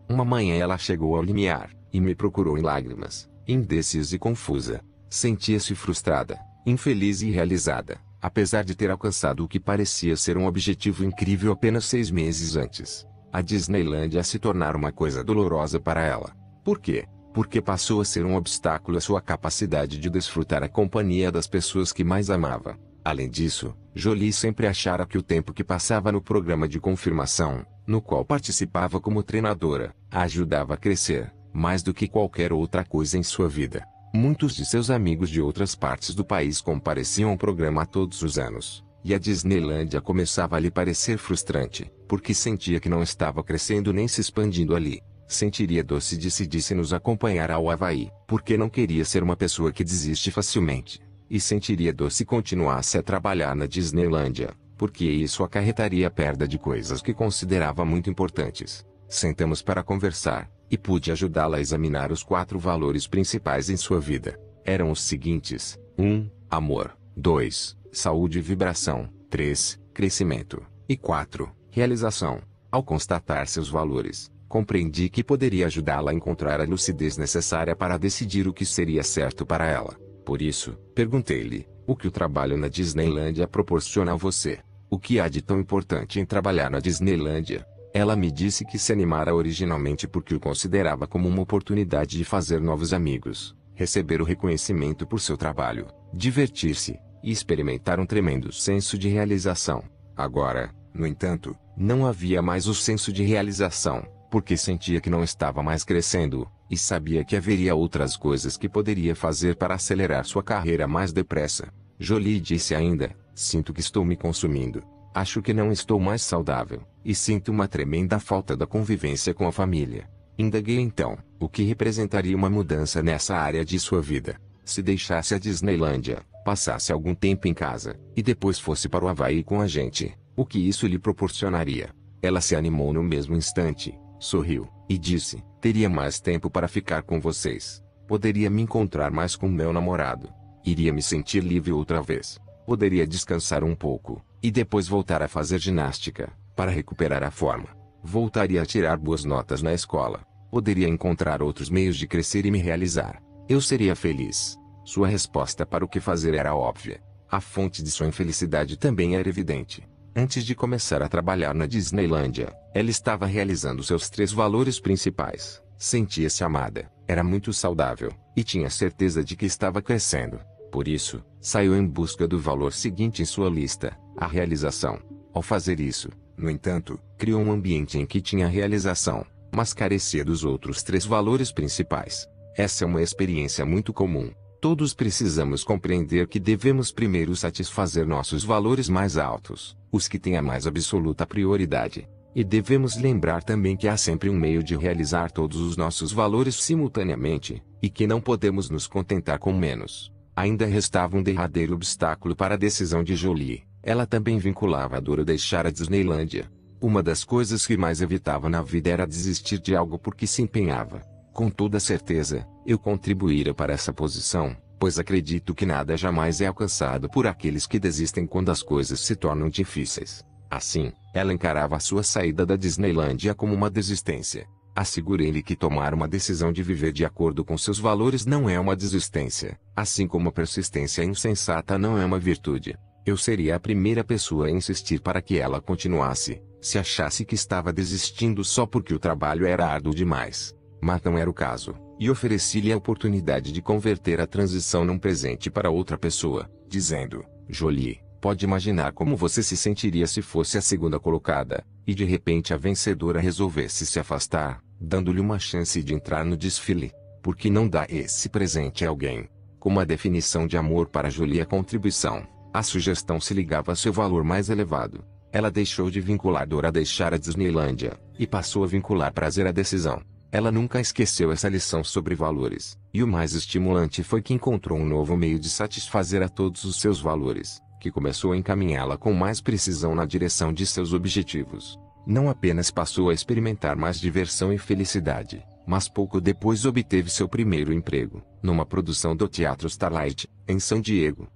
Uma manhã ela chegou ao limiar, e me procurou em lágrimas, indecisa e confusa. Sentia-se frustrada, infeliz e irrealizada, apesar de ter alcançado o que parecia ser um objetivo incrível apenas 6 meses antes. A Disneylândia se tornara uma coisa dolorosa para ela. Por quê? Porque passou a ser um obstáculo à sua capacidade de desfrutar a companhia das pessoas que mais amava. Além disso, Jolie sempre achara que o tempo que passava no programa de confirmação, no qual participava como treinadora, a ajudava a crescer, mais do que qualquer outra coisa em sua vida. Muitos de seus amigos de outras partes do país compareciam ao programa todos os anos, e a Disneylândia começava a lhe parecer frustrante, porque sentia que não estava crescendo nem se expandindo ali. Sentiria dor se decidisse nos acompanhar ao Havaí, porque não queria ser uma pessoa que desiste facilmente. E sentiria dor se continuasse a trabalhar na Disneylândia, porque isso acarretaria a perda de coisas que considerava muito importantes. Sentamos para conversar, e pude ajudá-la a examinar os 4 valores principais em sua vida. Eram os seguintes: 1. Amor. 2. Saúde e vibração. 3. Crescimento. E 4. Realização. Ao constatar seus valores, compreendi que poderia ajudá-la a encontrar a lucidez necessária para decidir o que seria certo para ela. Por isso, perguntei-lhe: o que o trabalho na Disneylândia proporciona a você? O que há de tão importante em trabalhar na Disneylândia? Ela me disse que se animara originalmente porque o considerava como uma oportunidade de fazer novos amigos, receber o reconhecimento por seu trabalho, divertir-se e experimentar um tremendo senso de realização. Agora, no entanto, não havia mais o senso de realização, porque sentia que não estava mais crescendo, e sabia que haveria outras coisas que poderia fazer para acelerar sua carreira mais depressa. Jolie disse ainda: sinto que estou me consumindo. Acho que não estou mais saudável, e sinto uma tremenda falta da convivência com a família. Indaguei então, o que representaria uma mudança nessa área de sua vida? Se deixasse a Disneylândia, passasse algum tempo em casa, e depois fosse para o Havaí com a gente, o que isso lhe proporcionaria? Ela se animou no mesmo instante, sorriu, e disse: teria mais tempo para ficar com vocês. Poderia me encontrar mais com meu namorado. Iria me sentir livre outra vez. Poderia descansar um pouco, e depois voltar a fazer ginástica, para recuperar a forma. Voltaria a tirar boas notas na escola. Poderia encontrar outros meios de crescer e me realizar. Eu seria feliz. Sua resposta para o que fazer era óbvia. A fonte de sua infelicidade também era evidente. Antes de começar a trabalhar na Disneylândia, ela estava realizando seus 3 valores principais. Sentia-se amada, era muito saudável, e tinha certeza de que estava crescendo. Por isso, saiu em busca do valor seguinte em sua lista, a realização. Ao fazer isso, no entanto, criou um ambiente em que tinha realização, mas carecia dos outros 3 valores principais. Essa é uma experiência muito comum. Todos precisamos compreender que devemos primeiro satisfazer nossos valores mais altos, os que têm a mais absoluta prioridade. E devemos lembrar também que há sempre um meio de realizar todos os nossos valores simultaneamente, e que não podemos nos contentar com menos. Ainda restava um derradeiro obstáculo para a decisão de Jolie. Ela também vinculava a dor a deixar a Disneylândia. Uma das coisas que mais evitava na vida era desistir de algo porque se empenhava. Com toda certeza, eu contribuíra para essa posição, pois acredito que nada jamais é alcançado por aqueles que desistem quando as coisas se tornam difíceis. Assim, ela encarava a sua saída da Disneylândia como uma desistência. Assegurei-lhe que tomar uma decisão de viver de acordo com seus valores não é uma desistência, assim como a persistência insensata não é uma virtude. Eu seria a primeira pessoa a insistir para que ela continuasse, se achasse que estava desistindo só porque o trabalho era árduo demais. Mas não era o caso, e ofereci-lhe a oportunidade de converter a transição num presente para outra pessoa, dizendo: Jolie, pode imaginar como você se sentiria se fosse a segunda colocada, e de repente a vencedora resolvesse se afastar, dando-lhe uma chance de entrar no desfile. Por que não dá esse presente a alguém? Como a definição de amor para Jolie é contribuição, a sugestão se ligava a seu valor mais elevado. Ela deixou de vincular dor a deixar a Disneylândia, e passou a vincular prazer à decisão. Ela nunca esqueceu essa lição sobre valores, e o mais estimulante foi que encontrou um novo meio de satisfazer a todos os seus valores, que começou a encaminhá-la com mais precisão na direção de seus objetivos. Não apenas passou a experimentar mais diversão e felicidade, mas pouco depois obteve seu primeiro emprego, numa produção do Teatro Starlight, em São Diego.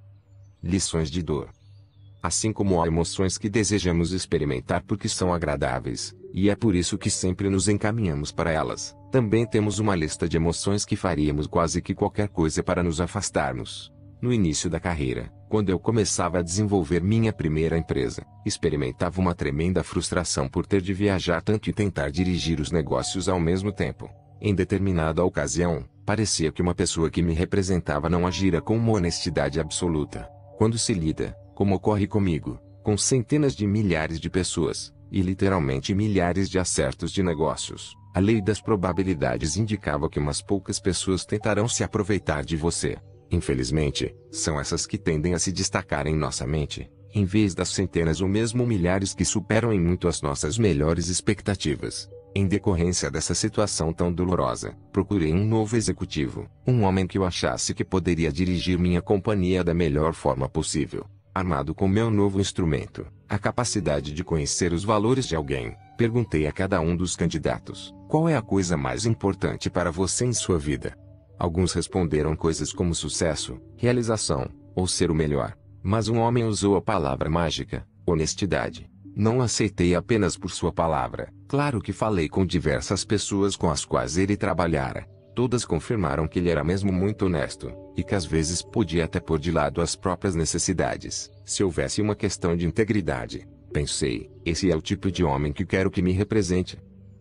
Lições de dor. Assim como há emoções que desejamos experimentar porque são agradáveis, e é por isso que sempre nos encaminhamos para elas, também temos uma lista de emoções que faríamos quase que qualquer coisa para nos afastarmos. No início da carreira, quando eu começava a desenvolver minha primeira empresa, experimentava uma tremenda frustração por ter de viajar tanto e tentar dirigir os negócios ao mesmo tempo. Em determinada ocasião, parecia que uma pessoa que me representava não agira com uma honestidade absoluta. Quando se lida, como ocorre comigo, com centenas de milhares de pessoas, e literalmente milhares de acertos de negócios, a lei das probabilidades indicava que umas poucas pessoas tentarão se aproveitar de você. Infelizmente, são essas que tendem a se destacar em nossa mente, em vez das centenas ou mesmo milhares que superam em muito as nossas melhores expectativas. Em decorrência dessa situação tão dolorosa, procurei um novo executivo, um homem que eu achasse que poderia dirigir minha companhia da melhor forma possível. Armado com meu novo instrumento, a capacidade de conhecer os valores de alguém, perguntei a cada um dos candidatos: qual é a coisa mais importante para você em sua vida? Alguns responderam coisas como sucesso, realização, ou ser o melhor. Mas um homem usou a palavra mágica: honestidade. Não aceitei apenas por sua palavra. Claro que falei com diversas pessoas com as quais ele trabalhara. Todas confirmaram que ele era mesmo muito honesto, e que às vezes podia até pôr de lado as próprias necessidades, se houvesse uma questão de integridade. Pensei, esse é o tipo de homem que quero que me represente.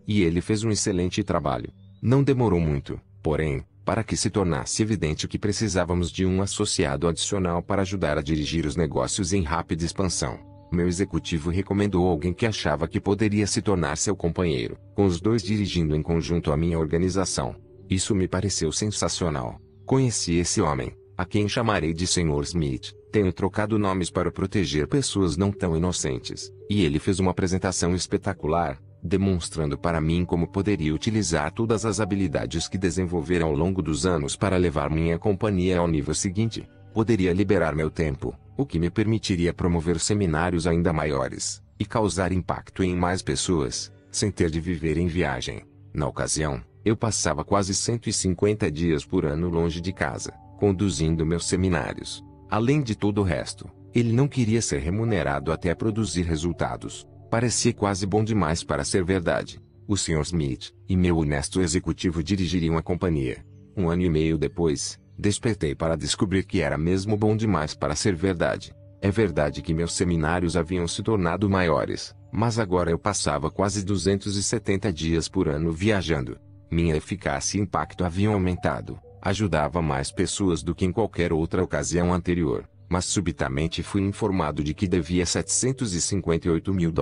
E ele fez um excelente trabalho. Não demorou muito, porém, para que se tornasse evidente que precisávamos de um associado adicional para ajudar a dirigir os negócios em rápida expansão. Meu executivo recomendou alguém que achava que poderia se tornar seu companheiro, com os dois dirigindo em conjunto a minha organização. Isso me pareceu sensacional. Conheci esse homem, a quem chamarei de Sr. Smith. Tenho trocado nomes para proteger pessoas não tão inocentes, e ele fez uma apresentação espetacular, demonstrando para mim como poderia utilizar todas as habilidades que desenvolver ao longo dos anos para levar minha companhia ao nível seguinte. Poderia liberar meu tempo, o que me permitiria promover seminários ainda maiores, e causar impacto em mais pessoas, sem ter de viver em viagem. Na ocasião, eu passava quase 150 dias por ano longe de casa, conduzindo meus seminários. Além de todo o resto, ele não queria ser remunerado até produzir resultados. Parecia quase bom demais para ser verdade. O Sr. Smith e meu honesto executivo dirigiriam a companhia. 1 ano e meio depois, despertei para descobrir que era mesmo bom demais para ser verdade. É verdade que meus seminários haviam se tornado maiores, mas agora eu passava quase 270 dias por ano viajando. Minha eficácia e impacto haviam aumentado. Ajudava mais pessoas do que em qualquer outra ocasião anterior, mas subitamente fui informado de que devia $758 mil,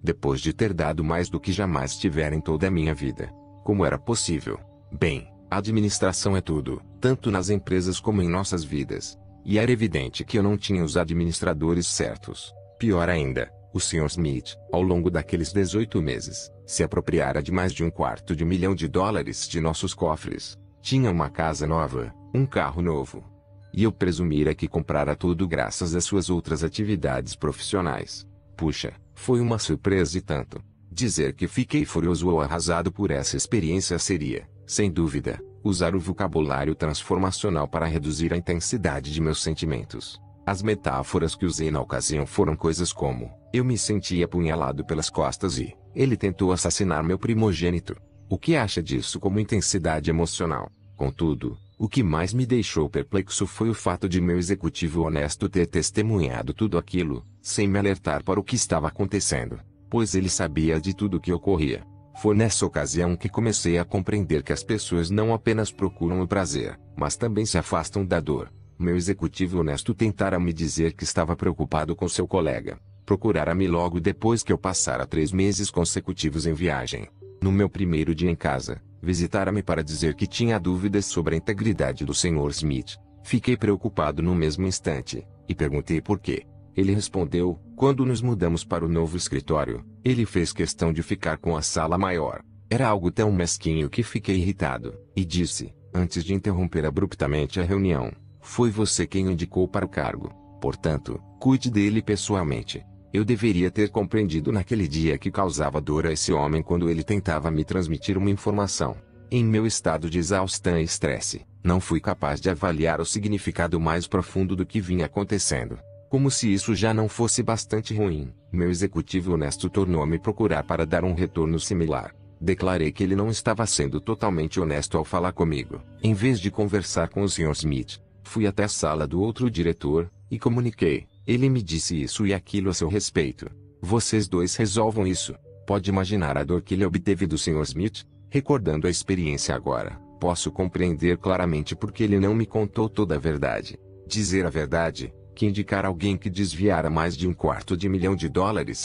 depois de ter dado mais do que jamais tivera em toda a minha vida. Como era possível? Bem, a administração é tudo, tanto nas empresas como em nossas vidas. E era evidente que eu não tinha os administradores certos. Pior ainda, o Sr. Smith, ao longo daqueles 18 meses, se apropriara de mais de $250 milhão de nossos cofres. Tinha uma casa nova, um carro novo. E eu presumira que comprara tudo graças às suas outras atividades profissionais. Puxa, foi uma surpresa e tanto. Dizer que fiquei furioso ou arrasado por essa experiência seria, sem dúvida, usar o vocabulário transformacional para reduzir a intensidade de meus sentimentos. As metáforas que usei na ocasião foram coisas como: eu me senti apunhalado pelas costas e ele tentou assassinar meu primogênito. O que acha disso como intensidade emocional? Contudo, o que mais me deixou perplexo foi o fato de meu executivo honesto ter testemunhado tudo aquilo, sem me alertar para o que estava acontecendo, pois ele sabia de tudo o que ocorria. Foi nessa ocasião que comecei a compreender que as pessoas não apenas procuram o prazer, mas também se afastam da dor. Meu executivo honesto tentara me dizer que estava preocupado com seu colega. Procurara-me logo depois que eu passara 3 meses consecutivos em viagem. No meu primeiro dia em casa, visitara-me para dizer que tinha dúvidas sobre a integridade do Sr. Smith. Fiquei preocupado no mesmo instante, e perguntei por quê. Ele respondeu: quando nos mudamos para o novo escritório, ele fez questão de ficar com a sala maior. Era algo tão mesquinho que fiquei irritado, e disse, antes de interromper abruptamente a reunião: foi você quem o indicou para o cargo. Portanto, cuide dele pessoalmente. Eu deveria ter compreendido naquele dia que causava dor a esse homem quando ele tentava me transmitir uma informação. Em meu estado de exaustão e estresse, não fui capaz de avaliar o significado mais profundo do que vinha acontecendo. Como se isso já não fosse bastante ruim, meu executivo honesto tornou a me procurar para dar um retorno similar. Declarei que ele não estava sendo totalmente honesto ao falar comigo. Em vez de conversar com o Sr. Smith, fui até a sala do outro diretor, e comuniquei. Ele me disse isso e aquilo a seu respeito. Vocês dois resolvam isso. Pode imaginar a dor que ele obteve do Sr. Smith? Recordando a experiência agora, posso compreender claramente porque ele não me contou toda a verdade. Dizer a verdade, que indicar alguém que desviara mais de $250 milhão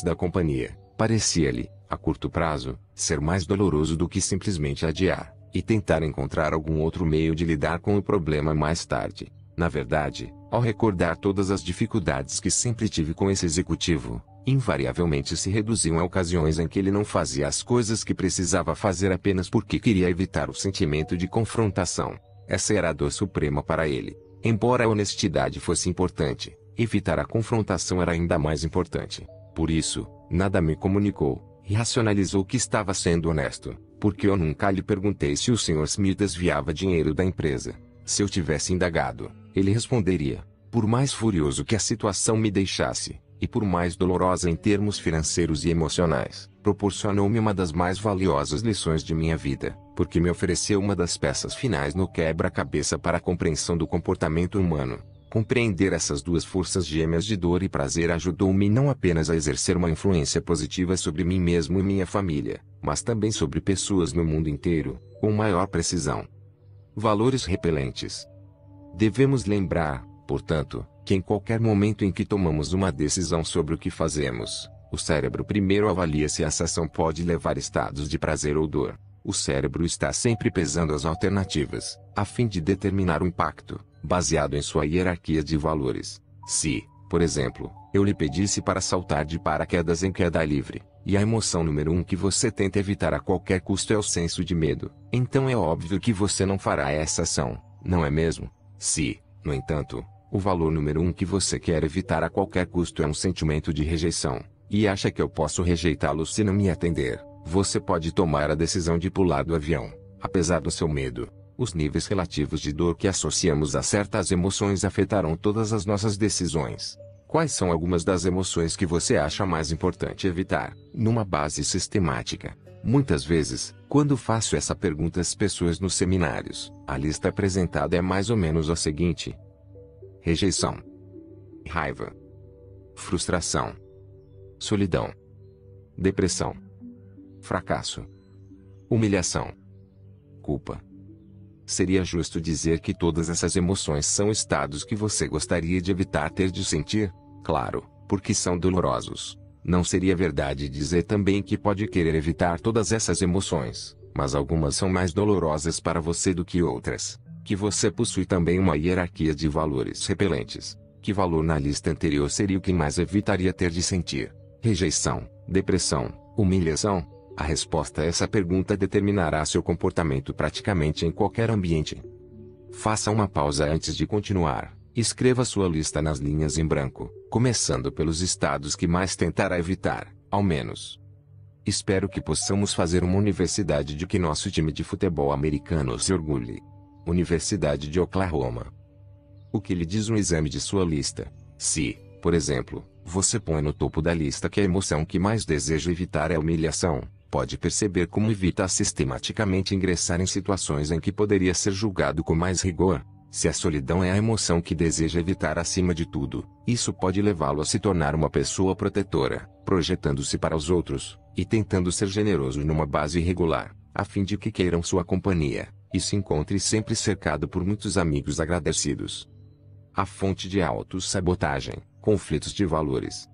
da companhia, parecia-lhe, a curto prazo, ser mais doloroso do que simplesmente adiar, e tentar encontrar algum outro meio de lidar com o problema mais tarde. Na verdade, ao recordar todas as dificuldades que sempre tive com esse executivo, invariavelmente se reduziam a ocasiões em que ele não fazia as coisas que precisava fazer apenas porque queria evitar o sentimento de confrontação. Essa era a dor suprema para ele. Embora a honestidade fosse importante, evitar a confrontação era ainda mais importante. Por isso, nada me comunicou, e racionalizou que estava sendo honesto, porque eu nunca lhe perguntei se o Sr. Smith desviava dinheiro da empresa. Se eu tivesse indagado, ele responderia, por mais furioso que a situação me deixasse, e por mais dolorosa em termos financeiros e emocionais, proporcionou-me uma das mais valiosas lições de minha vida, porque me ofereceu uma das peças finais no quebra-cabeça para a compreensão do comportamento humano. Compreender essas duas forças gêmeas de dor e prazer ajudou-me não apenas a exercer uma influência positiva sobre mim mesmo e minha família, mas também sobre pessoas no mundo inteiro, com maior precisão. Valores repelentes. Devemos lembrar, portanto, que em qualquer momento em que tomamos uma decisão sobre o que fazemos, o cérebro primeiro avalia se essa ação pode levar estados de prazer ou dor. O cérebro está sempre pesando as alternativas, a fim de determinar o impacto, baseado em sua hierarquia de valores. Se, por exemplo, eu lhe pedisse para saltar de paraquedas em queda livre, e a emoção número 1 que você tenta evitar a qualquer custo é o senso de medo, então é óbvio que você não fará essa ação, não é mesmo? Se, no entanto, o valor número 1 que você quer evitar a qualquer custo é um sentimento de rejeição, e acha que eu posso rejeitá-lo se não me atender, você pode tomar a decisão de pular do avião, apesar do seu medo. Os níveis relativos de dor que associamos a certas emoções afetarão todas as nossas decisões. Quais são algumas das emoções que você acha mais importante evitar, numa base sistemática? Muitas vezes, quando faço essa pergunta às pessoas nos seminários, a lista apresentada é mais ou menos a seguinte: rejeição, raiva, frustração, solidão, depressão, fracasso, humilhação, culpa. Seria justo dizer que todas essas emoções são estados que você gostaria de evitar ter de sentir? Claro, porque são dolorosos. Não seria verdade dizer também que pode querer evitar todas essas emoções, mas algumas são mais dolorosas para você do que outras. Que você possui também uma hierarquia de valores repelentes. Que valor na lista anterior seria o que mais evitaria ter de sentir? Rejeição, depressão, humilhação? A resposta a essa pergunta determinará seu comportamento praticamente em qualquer ambiente. Faça uma pausa antes de continuar. Escreva sua lista nas linhas em branco, começando pelos estados que mais tentará evitar, ao menos. Espero que possamos fazer uma universidade de que nosso time de futebol americano se orgulhe. Universidade de Oklahoma. O que lhe diz um exame de sua lista? Se, por exemplo, você põe no topo da lista que a emoção que mais deseja evitar é a humilhação, pode perceber como evita sistematicamente ingressar em situações em que poderia ser julgado com mais rigor. Se a solidão é a emoção que deseja evitar acima de tudo, isso pode levá-lo a se tornar uma pessoa protetora, projetando-se para os outros, e tentando ser generoso numa base irregular, a fim de que queiram sua companhia, e se encontre sempre cercado por muitos amigos agradecidos. A fonte de autossabotagem, conflitos de valores.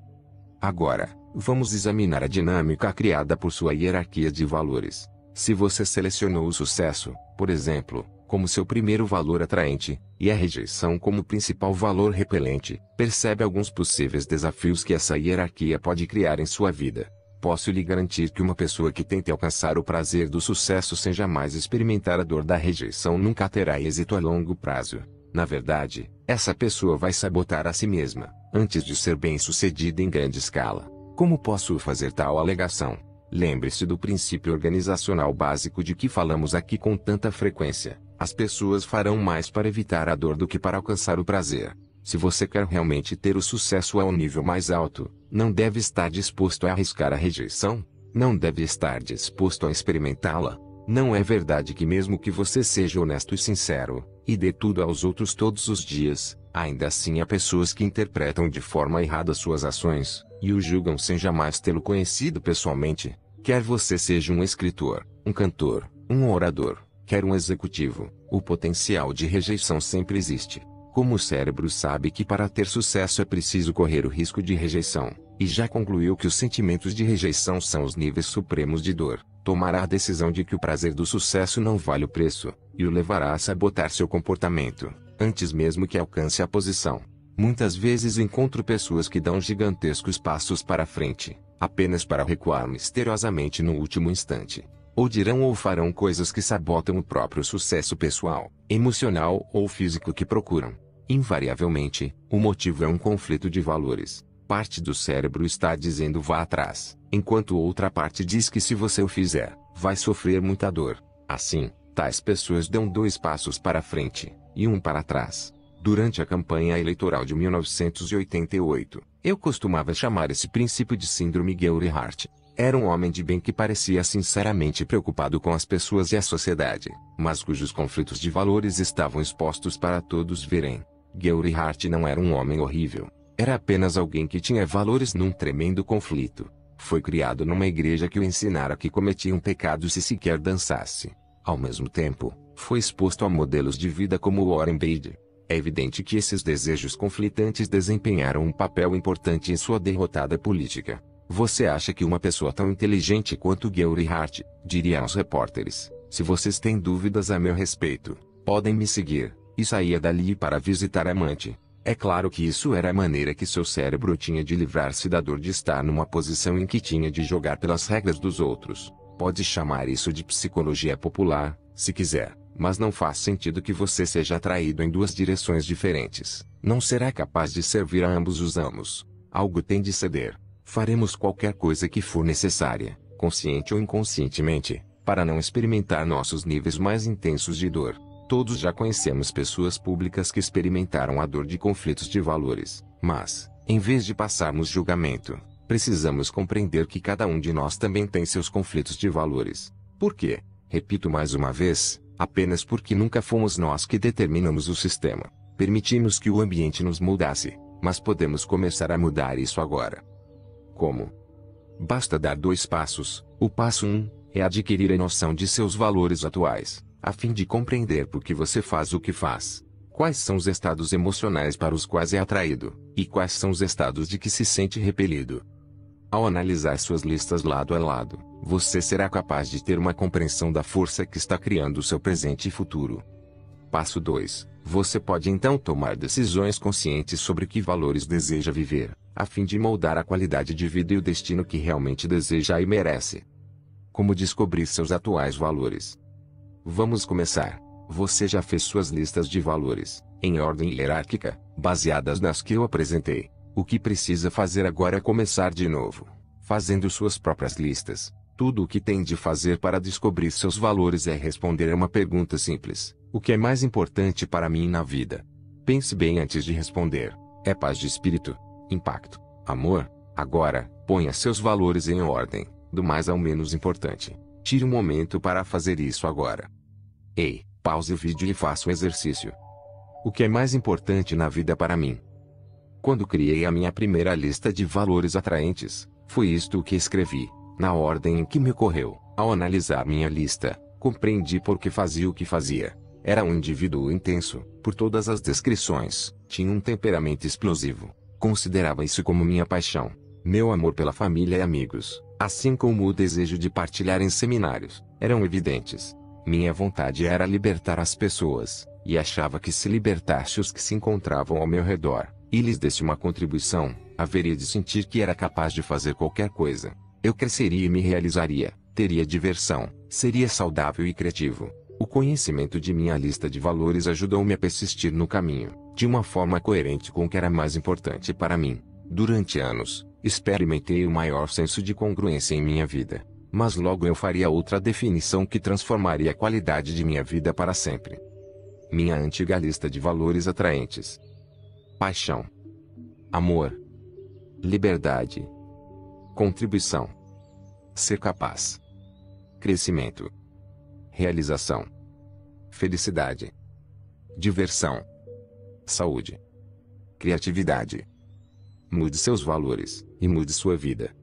Agora, vamos examinar a dinâmica criada por sua hierarquia de valores. Se você selecionou o sucesso, por exemplo, como seu primeiro valor atraente, e a rejeição como principal valor repelente, percebe alguns possíveis desafios que essa hierarquia pode criar em sua vida. Posso lhe garantir que uma pessoa que tente alcançar o prazer do sucesso sem jamais experimentar a dor da rejeição nunca terá êxito a longo prazo. Na verdade, essa pessoa vai sabotar a si mesma, antes de ser bem-sucedida em grande escala. Como posso fazer tal alegação? Lembre-se do princípio organizacional básico de que falamos aqui com tanta frequência. As pessoas farão mais para evitar a dor do que para alcançar o prazer. Se você quer realmente ter o sucesso a um nível mais alto, não deve estar disposto a arriscar a rejeição? Não deve estar disposto a experimentá-la? Não é verdade que mesmo que você seja honesto e sincero, e dê tudo aos outros todos os dias, ainda assim há pessoas que interpretam de forma errada suas ações, e o julgam sem jamais tê-lo conhecido pessoalmente? Quer você seja um escritor, um cantor, um orador, quer um executivo, o potencial de rejeição sempre existe. Como o cérebro sabe que para ter sucesso é preciso correr o risco de rejeição, e já concluiu que os sentimentos de rejeição são os níveis supremos de dor, tomará a decisão de que o prazer do sucesso não vale o preço, e o levará a sabotar seu comportamento, antes mesmo que alcance a posição. Muitas vezes encontro pessoas que dão gigantescos passos para frente, apenas para recuar misteriosamente no último instante. Ou dirão ou farão coisas que sabotam o próprio sucesso pessoal, emocional ou físico que procuram. Invariavelmente, o motivo é um conflito de valores. Parte do cérebro está dizendo vá atrás, enquanto outra parte diz que se você o fizer, vai sofrer muita dor. Assim, tais pessoas dão 2 passos para frente, e 1 para trás. Durante a campanha eleitoral de 1988, eu costumava chamar esse princípio de síndrome Gilry-Hart. Era um homem de bem que parecia sinceramente preocupado com as pessoas e a sociedade, mas cujos conflitos de valores estavam expostos para todos verem. Gary Hart não era um homem horrível. Era apenas alguém que tinha valores num tremendo conflito. Foi criado numa igreja que o ensinara que cometia um pecado se sequer dançasse. Ao mesmo tempo, foi exposto a modelos de vida como Warren Beatty. É evidente que esses desejos conflitantes desempenharam um papel importante em sua derrotada política. Você acha que uma pessoa tão inteligente quanto Gary Hart, diria aos repórteres, se vocês têm dúvidas a meu respeito, podem me seguir, e saía dali para visitar a amante. É claro que isso era a maneira que seu cérebro tinha de livrar-se da dor de estar numa posição em que tinha de jogar pelas regras dos outros. Pode chamar isso de psicologia popular, se quiser, mas não faz sentido que você seja atraído em duas direções diferentes. Não será capaz de servir a ambos os amos. Algo tem de ceder. Faremos qualquer coisa que for necessária, consciente ou inconscientemente, para não experimentar nossos níveis mais intensos de dor. Todos já conhecemos pessoas públicas que experimentaram a dor de conflitos de valores, mas, em vez de passarmos julgamento, precisamos compreender que cada um de nós também tem seus conflitos de valores. Por quê? Repito mais uma vez, apenas porque nunca fomos nós que determinamos o sistema. Permitimos que o ambiente nos moldasse, mas podemos começar a mudar isso agora. Como? Basta dar 2 passos. O passo 1 é adquirir a noção de seus valores atuais, a fim de compreender por que você faz o que faz. Quais são os estados emocionais para os quais é atraído, e quais são os estados de que se sente repelido. Ao analisar suas listas lado a lado, você será capaz de ter uma compreensão da força que está criando o seu presente e futuro. Passo 2. Você pode então tomar decisões conscientes sobre que valores deseja viver, a fim de moldar a qualidade de vida e o destino que realmente deseja e merece. Como descobrir seus atuais valores? Vamos começar. Você já fez suas listas de valores, em ordem hierárquica, baseadas nas que eu apresentei. O que precisa fazer agora é começar de novo, fazendo suas próprias listas. Tudo o que tem de fazer para descobrir seus valores é responder a uma pergunta simples: o que é mais importante para mim na vida? Pense bem antes de responder. É paz de espírito? Impacto? Amor? Agora, ponha seus valores em ordem, do mais ao menos importante. Tire um momento para fazer isso agora. Ei, pause o vídeo e faça o exercício. O que é mais importante na vida para mim? Quando criei a minha primeira lista de valores atraentes, foi isto o que escrevi, na ordem em que me ocorreu. Ao analisar minha lista, compreendi por que fazia o que fazia. Era um indivíduo intenso, por todas as descrições, tinha um temperamento explosivo. Considerava isso como minha paixão, meu amor pela família e amigos, assim como o desejo de partilhar em seminários, eram evidentes. Minha vontade era libertar as pessoas, e achava que se libertasse os que se encontravam ao meu redor, e lhes desse uma contribuição, haveria de sentir que era capaz de fazer qualquer coisa. Eu cresceria e me realizaria, teria diversão, seria saudável e criativo. O conhecimento de minha lista de valores ajudou-me a persistir no caminho, de uma forma coerente com o que era mais importante para mim. Durante anos, experimentei o maior senso de congruência em minha vida. Mas logo eu faria outra definição que transformaria a qualidade de minha vida para sempre. Minha antiga lista de valores atraentes: paixão, amor, liberdade, contribuição, ser capaz, crescimento, realização, felicidade, diversão, saúde, criatividade. Mude seus valores, e mude sua vida.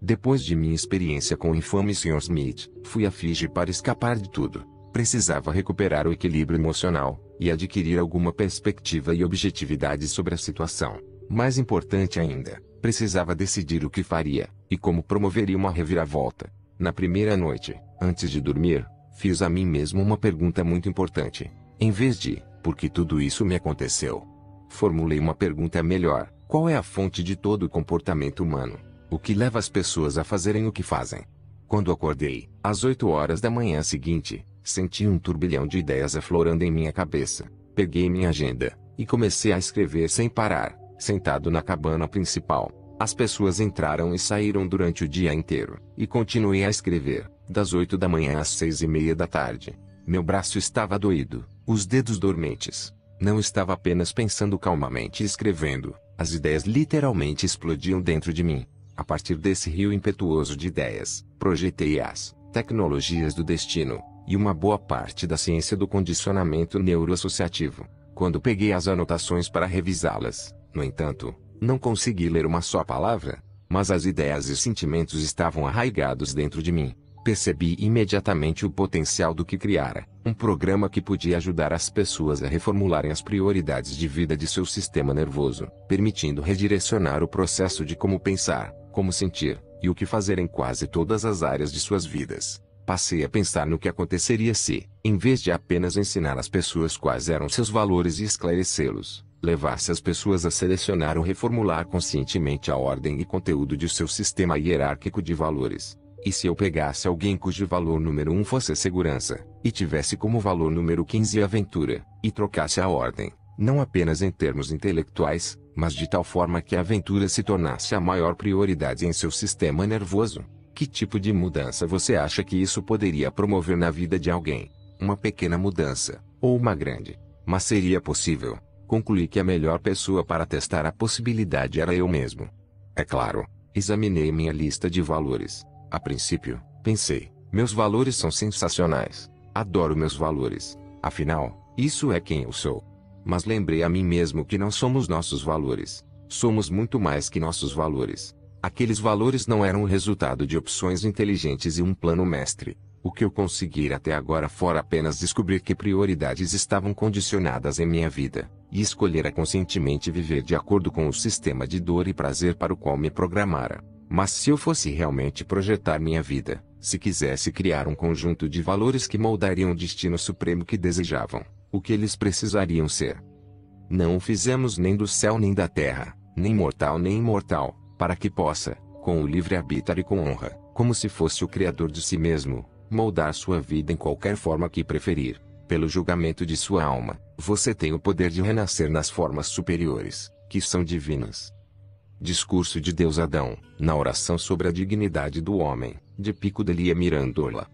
Depois de minha experiência com o infame Sr. Smith, fui a Fiji para escapar de tudo. Precisava recuperar o equilíbrio emocional, e adquirir alguma perspectiva e objetividade sobre a situação. Mais importante ainda, precisava decidir o que faria, e como promoveria uma reviravolta. Na primeira noite, antes de dormir, fiz a mim mesmo uma pergunta muito importante. Em vez de, por que tudo isso me aconteceu? Formulei uma pergunta melhor: qual é a fonte de todo o comportamento humano? O que leva as pessoas a fazerem o que fazem? Quando acordei, às 8 horas da manhã seguinte, senti um turbilhão de ideias aflorando em minha cabeça. Peguei minha agenda, e comecei a escrever sem parar, sentado na cabana principal. As pessoas entraram e saíram durante o dia inteiro, e continuei a escrever, das 8 da manhã às 6:30 da tarde. Meu braço estava doído, os dedos dormentes. Não estava apenas pensando calmamente e escrevendo, as ideias literalmente explodiam dentro de mim. A partir desse rio impetuoso de ideias, projetei as tecnologias do destino, e uma boa parte da ciência do condicionamento neuroassociativo. Quando peguei as anotações para revisá-las, no entanto, não consegui ler uma só palavra, mas as ideias e sentimentos estavam arraigados dentro de mim. Percebi imediatamente o potencial do que criara, um programa que podia ajudar as pessoas a reformularem as prioridades de vida de seu sistema nervoso, permitindo redirecionar o processo de como pensar, como sentir, e o que fazer em quase todas as áreas de suas vidas. Passei a pensar no que aconteceria se, em vez de apenas ensinar às pessoas quais eram seus valores e esclarecê-los, levasse as pessoas a selecionar ou reformular conscientemente a ordem e conteúdo de seu sistema hierárquico de valores. E se eu pegasse alguém cujo valor número 1 fosse a segurança, e tivesse como valor número 15 a aventura, e trocasse a ordem, não apenas em termos intelectuais, mas de tal forma que a aventura se tornasse a maior prioridade em seu sistema nervoso? Que tipo de mudança você acha que isso poderia promover na vida de alguém? Uma pequena mudança, ou uma grande? Mas seria possível. Concluí que a melhor pessoa para testar a possibilidade era eu mesmo. É claro, examinei minha lista de valores. A princípio, pensei, meus valores são sensacionais. Adoro meus valores. Afinal, isso é quem eu sou. Mas lembrei a mim mesmo que não somos nossos valores. Somos muito mais que nossos valores. Aqueles valores não eram o resultado de opções inteligentes e um plano mestre. O que eu consegui até agora fora apenas descobrir que prioridades estavam condicionadas em minha vida, e escolher conscientemente viver de acordo com o sistema de dor e prazer para o qual me programara. Mas se eu fosse realmente projetar minha vida, se quisesse criar um conjunto de valores que moldariam o destino supremo que desejavam, o que eles precisariam ser? Não o fizemos nem do céu nem da terra, nem mortal nem imortal, para que possa, com o livre-arbítrio e com honra, como se fosse o criador de si mesmo, moldar sua vida em qualquer forma que preferir. Pelo julgamento de sua alma, você tem o poder de renascer nas formas superiores, que são divinas. Discurso de Deus Adão, na oração sobre a dignidade do homem, de Pico Delia Mirandola.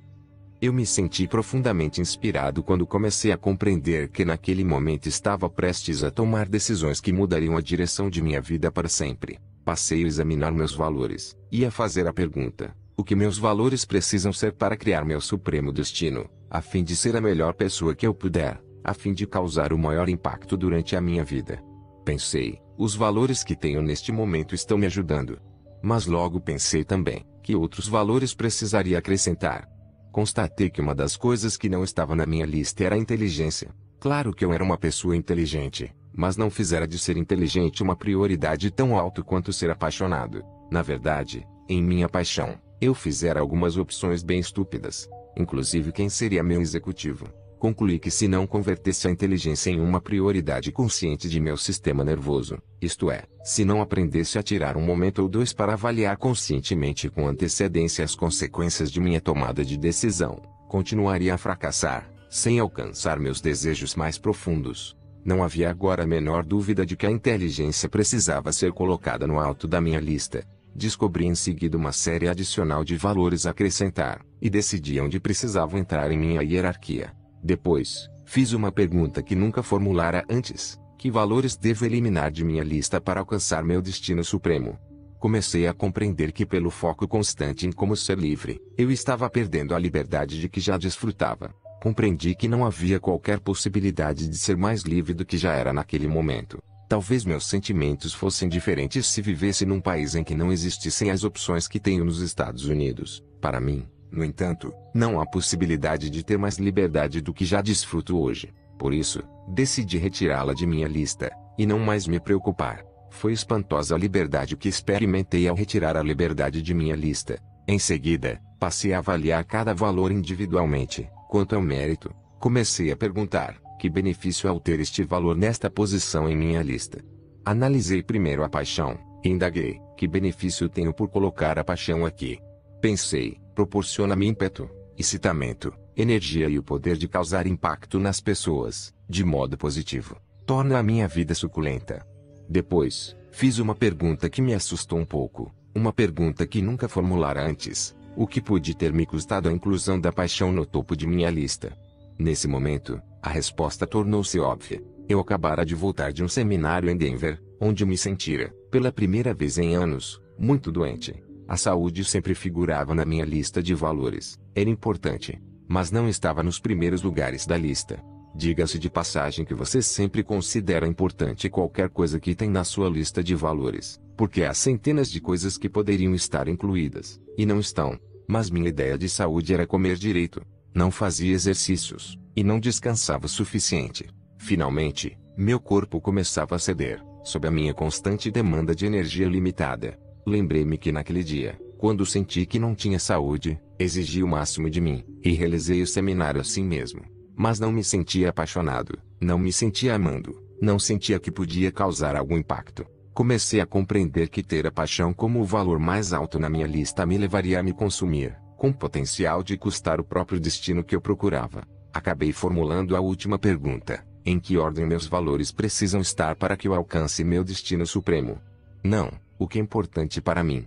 Eu me senti profundamente inspirado quando comecei a compreender que naquele momento estava prestes a tomar decisões que mudariam a direção de minha vida para sempre. Passei a examinar meus valores, e a fazer a pergunta: o que meus valores precisam ser para criar meu supremo destino, a fim de ser a melhor pessoa que eu puder, a fim de causar o maior impacto durante a minha vida? Pensei, os valores que tenho neste momento estão me ajudando. Mas logo pensei também, que outros valores precisaria acrescentar. Constatei que uma das coisas que não estava na minha lista era a inteligência. Claro que eu era uma pessoa inteligente, mas não fizera de ser inteligente uma prioridade tão alta quanto ser apaixonado. Na verdade, em minha paixão, eu fizera algumas opções bem estúpidas, inclusive quem seria meu executivo. Concluí que se não convertesse a inteligência em uma prioridade consciente de meu sistema nervoso, isto é, se não aprendesse a tirar um momento ou dois para avaliar conscientemente com antecedência as consequências de minha tomada de decisão, continuaria a fracassar, sem alcançar meus desejos mais profundos. Não havia agora a menor dúvida de que a inteligência precisava ser colocada no alto da minha lista. Descobri em seguida uma série adicional de valores a acrescentar, e decidi onde precisavam entrar em minha hierarquia. Depois, fiz uma pergunta que nunca formulara antes: que valores devo eliminar de minha lista para alcançar meu destino supremo? Comecei a compreender que pelo foco constante em como ser livre, eu estava perdendo a liberdade de que já desfrutava. Compreendi que não havia qualquer possibilidade de ser mais livre do que já era naquele momento. Talvez meus sentimentos fossem diferentes se vivesse num país em que não existissem as opções que tenho nos Estados Unidos. Para mim, no entanto, não há possibilidade de ter mais liberdade do que já desfruto hoje. Por isso, decidi retirá-la de minha lista, e não mais me preocupar. Foi espantosa a liberdade que experimentei ao retirar a liberdade de minha lista. Em seguida, passei a avaliar cada valor individualmente. Quanto ao mérito, comecei a perguntar: que benefício ao ter este valor nesta posição em minha lista? Analisei primeiro a paixão, e indaguei: que benefício tenho por colocar a paixão aqui? Pensei: proporciona-me ímpeto, excitamento, energia e o poder de causar impacto nas pessoas, de modo positivo. Torna a minha vida suculenta. Depois, fiz uma pergunta que me assustou um pouco, uma pergunta que nunca formulara antes: o que pode ter me custado a inclusão da paixão no topo de minha lista? Nesse momento, a resposta tornou-se óbvia. Eu acabara de voltar de um seminário em Denver, onde me sentira, pela primeira vez em anos, muito doente. A saúde sempre figurava na minha lista de valores. Era importante, mas não estava nos primeiros lugares da lista. Diga-se de passagem que você sempre considera importante qualquer coisa que tem na sua lista de valores, porque há centenas de coisas que poderiam estar incluídas, e não estão. Mas minha ideia de saúde era comer direito, não fazia exercícios, e não descansava o suficiente. Finalmente, meu corpo começava a ceder, sob a minha constante demanda de energia limitada. Lembrei-me que naquele dia, quando senti que não tinha saúde, exigi o máximo de mim, e realizei o seminário assim mesmo. Mas não me sentia apaixonado, não me sentia amando, não sentia que podia causar algum impacto. Comecei a compreender que ter a paixão como o valor mais alto na minha lista me levaria a me consumir, com potencial de custar o próprio destino que eu procurava. Acabei formulando a última pergunta: em que ordem meus valores precisam estar para que eu alcance meu destino supremo? Não, o que é importante para mim,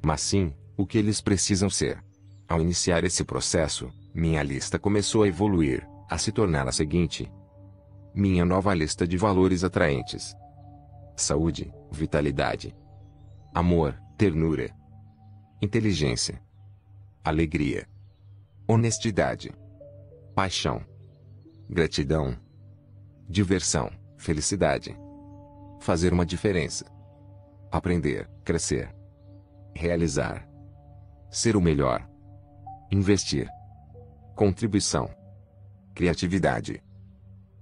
mas sim, o que eles precisam ser. Ao iniciar esse processo, minha lista começou a evoluir, a se tornar a seguinte: minha nova lista de valores atraentes: saúde, vitalidade, amor, ternura, inteligência, alegria, honestidade, paixão, gratidão, diversão, felicidade, fazer uma diferença, aprender, crescer, realizar, ser o melhor, investir, contribuição, criatividade.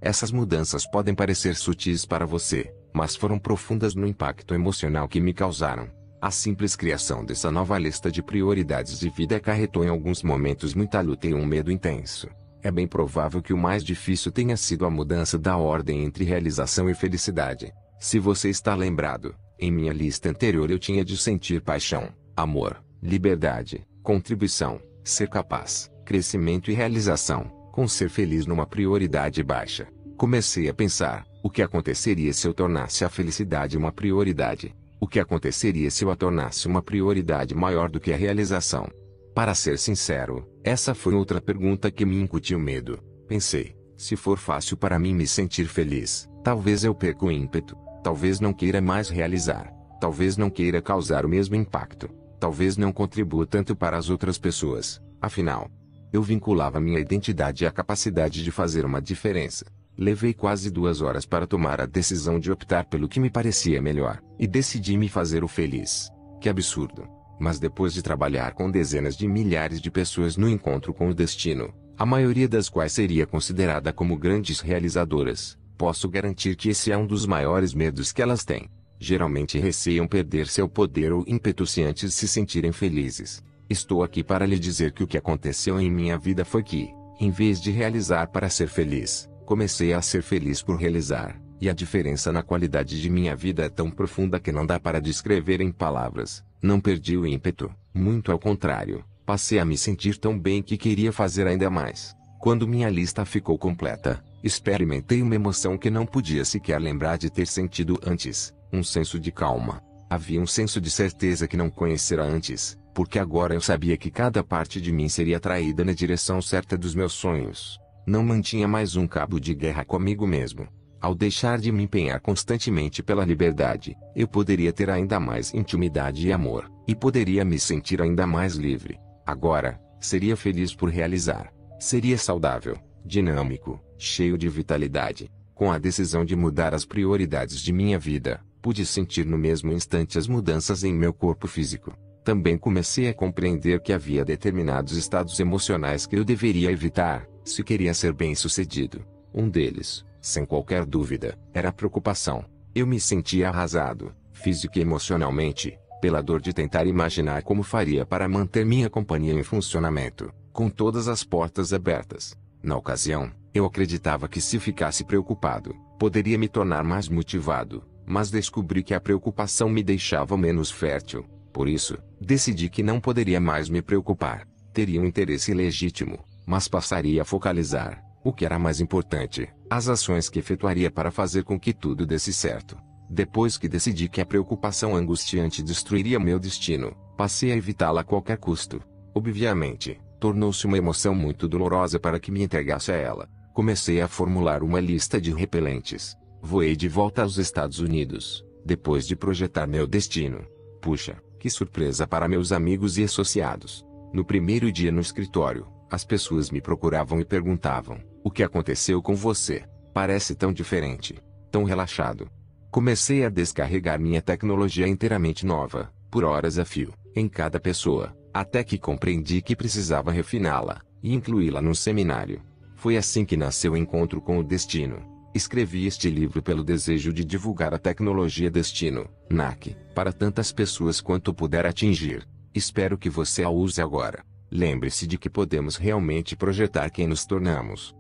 Essas mudanças podem parecer sutis para você, mas foram profundas no impacto emocional que me causaram. A simples criação dessa nova lista de prioridades de vida acarretou em alguns momentos muita luta e um medo intenso. É bem provável que o mais difícil tenha sido a mudança da ordem entre realização e felicidade. Se você está lembrado, em minha lista anterior eu tinha de sentir paixão, amor, liberdade, contribuição, ser capaz, crescimento e realização, com ser feliz numa prioridade baixa. Comecei a pensar: o que aconteceria se eu tornasse a felicidade uma prioridade? O que aconteceria se eu a tornasse uma prioridade maior do que a realização? Para ser sincero, essa foi outra pergunta que me incutiu medo. Pensei: se for fácil para mim me sentir feliz, talvez eu perca o ímpeto, talvez não queira mais realizar, talvez não queira causar o mesmo impacto, talvez não contribua tanto para as outras pessoas. Afinal, eu vinculava minha identidade à capacidade de fazer uma diferença. Levei quase 2 horas para tomar a decisão de optar pelo que me parecia melhor, e decidi me fazer o feliz. Que absurdo! Mas depois de trabalhar com dezenas de milhares de pessoas no encontro com o destino, a maioria das quais seria considerada como grandes realizadoras, posso garantir que esse é um dos maiores medos que elas têm. Geralmente receiam perder seu poder ou ímpeto se antes se sentirem felizes. Estou aqui para lhe dizer que o que aconteceu em minha vida foi que, em vez de realizar para ser feliz, comecei a ser feliz por realizar, e a diferença na qualidade de minha vida é tão profunda que não dá para descrever em palavras. Não perdi o ímpeto, muito ao contrário, passei a me sentir tão bem que queria fazer ainda mais. Quando minha lista ficou completa, experimentei uma emoção que não podia sequer lembrar de ter sentido antes, um senso de calma. Havia um senso de certeza que não conhecera antes, porque agora eu sabia que cada parte de mim seria atraída na direção certa dos meus sonhos. Não mantinha mais um cabo de guerra comigo mesmo. Ao deixar de me empenhar constantemente pela liberdade, eu poderia ter ainda mais intimidade e amor, e poderia me sentir ainda mais livre. Agora, seria feliz por realizar. Seria saudável, dinâmico, cheio de vitalidade. Com a decisão de mudar as prioridades de minha vida, pude sentir no mesmo instante as mudanças em meu corpo físico. Também comecei a compreender que havia determinados estados emocionais que eu deveria evitar, se queria ser bem-sucedido. Um deles, sem qualquer dúvida, era a preocupação. Eu me sentia arrasado, física e emocionalmente, pela dor de tentar imaginar como faria para manter minha companhia em funcionamento, com todas as portas abertas. Na ocasião, eu acreditava que se ficasse preocupado, poderia me tornar mais motivado, mas descobri que a preocupação me deixava menos fértil. Por isso, decidi que não poderia mais me preocupar. Teria um interesse legítimo, mas passaria a focalizar, o que era mais importante, as ações que efetuaria para fazer com que tudo desse certo. Depois que decidi que a preocupação angustiante destruiria meu destino, passei a evitá-la a qualquer custo. Obviamente, tornou-se uma emoção muito dolorosa para que me entregasse a ela. Comecei a formular uma lista de repelentes. Voei de volta aos Estados Unidos, depois de projetar meu destino. Puxa, que surpresa para meus amigos e associados. No primeiro dia no escritório, as pessoas me procuravam e perguntavam: O que aconteceu com você? Parece tão diferente, tão relaxado. Comecei a descarregar minha tecnologia inteiramente nova, por horas a fio, em cada pessoa, até que compreendi que precisava refiná-la e incluí-la no seminário. Foi assim que nasceu o Encontro com o Destino. Escrevi este livro pelo desejo de divulgar a tecnologia Destino, NAC, para tantas pessoas quanto puder atingir. Espero que você a use agora. Lembre-se de que podemos realmente projetar quem nos tornamos.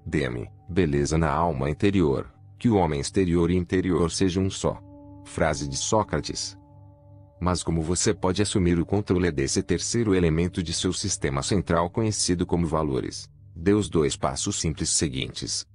Dê-me beleza na alma interior, que o homem exterior e interior sejam um só. Frase de Sócrates. Mas como você pode assumir o controle desse terceiro elemento de seu sistema central conhecido como valores? Dê os 2 passos simples seguintes.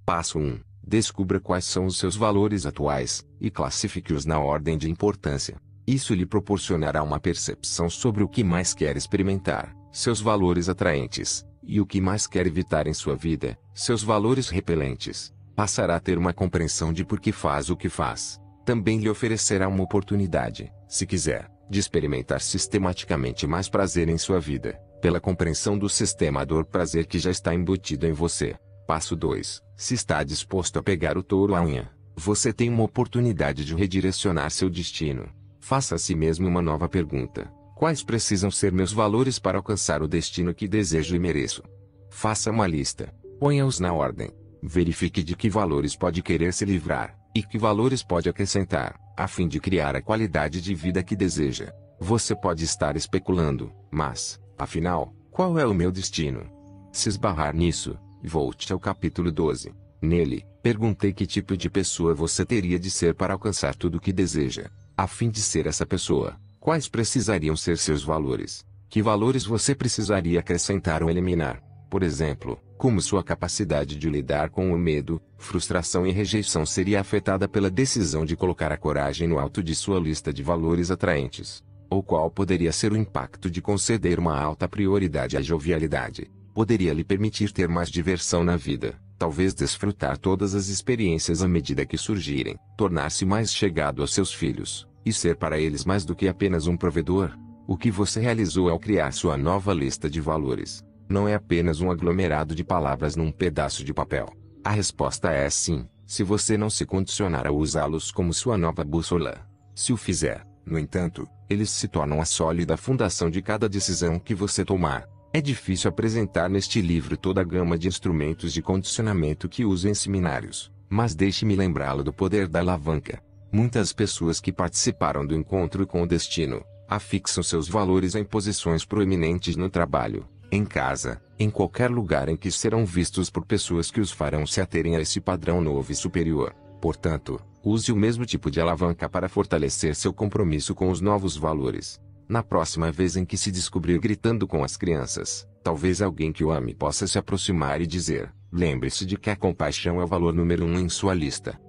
Passo 1. Descubra quais são os seus valores atuais, e classifique-os na ordem de importância. Isso lhe proporcionará uma percepção sobre o que mais quer experimentar, seus valores atraentes, e o que mais quer evitar em sua vida, seus valores repelentes. Passará a ter uma compreensão de por que faz o que faz. Também lhe oferecerá uma oportunidade, se quiser, de experimentar sistematicamente mais prazer em sua vida, pela compreensão do sistema dor-prazer que já está embutido em você. Passo 2. Se está disposto a pegar o touro à unha, você tem uma oportunidade de redirecionar seu destino. Faça a si mesmo uma nova pergunta. Quais precisam ser meus valores para alcançar o destino que desejo e mereço? Faça uma lista. Ponha-os na ordem. Verifique de que valores pode querer se livrar, e que valores pode acrescentar, a fim de criar a qualidade de vida que deseja. Você pode estar especulando, mas, afinal, qual é o meu destino? Se esbarrar nisso, volte ao capítulo 12. Nele, perguntei que tipo de pessoa você teria de ser para alcançar tudo o que deseja. A fim de ser essa pessoa, quais precisariam ser seus valores? Que valores você precisaria acrescentar ou eliminar? Por exemplo, como sua capacidade de lidar com o medo, frustração e rejeição seria afetada pela decisão de colocar a coragem no alto de sua lista de valores atraentes? Ou qual poderia ser o impacto de conceder uma alta prioridade à jovialidade? Poderia lhe permitir ter mais diversão na vida, talvez desfrutar todas as experiências à medida que surgirem, tornar-se mais chegado aos seus filhos, e ser para eles mais do que apenas um provedor? O que você realizou ao criar sua nova lista de valores não é apenas um aglomerado de palavras num pedaço de papel. A resposta é sim, se você não se condicionar a usá-los como sua nova bússola. Se o fizer, no entanto, eles se tornam a sólida fundação de cada decisão que você tomar. É difícil apresentar neste livro toda a gama de instrumentos de condicionamento que uso em seminários, mas deixe-me lembrá-lo do poder da alavanca. Muitas pessoas que participaram do encontro com o destino, afixam seus valores em posições proeminentes no trabalho, em casa, em qualquer lugar em que serão vistos por pessoas que os farão se aterem a esse padrão novo e superior. Portanto, use o mesmo tipo de alavanca para fortalecer seu compromisso com os novos valores. Na próxima vez em que se descobrir gritando com as crianças, talvez alguém que o ame possa se aproximar e dizer: lembre-se de que a compaixão é o valor número 1 em sua lista.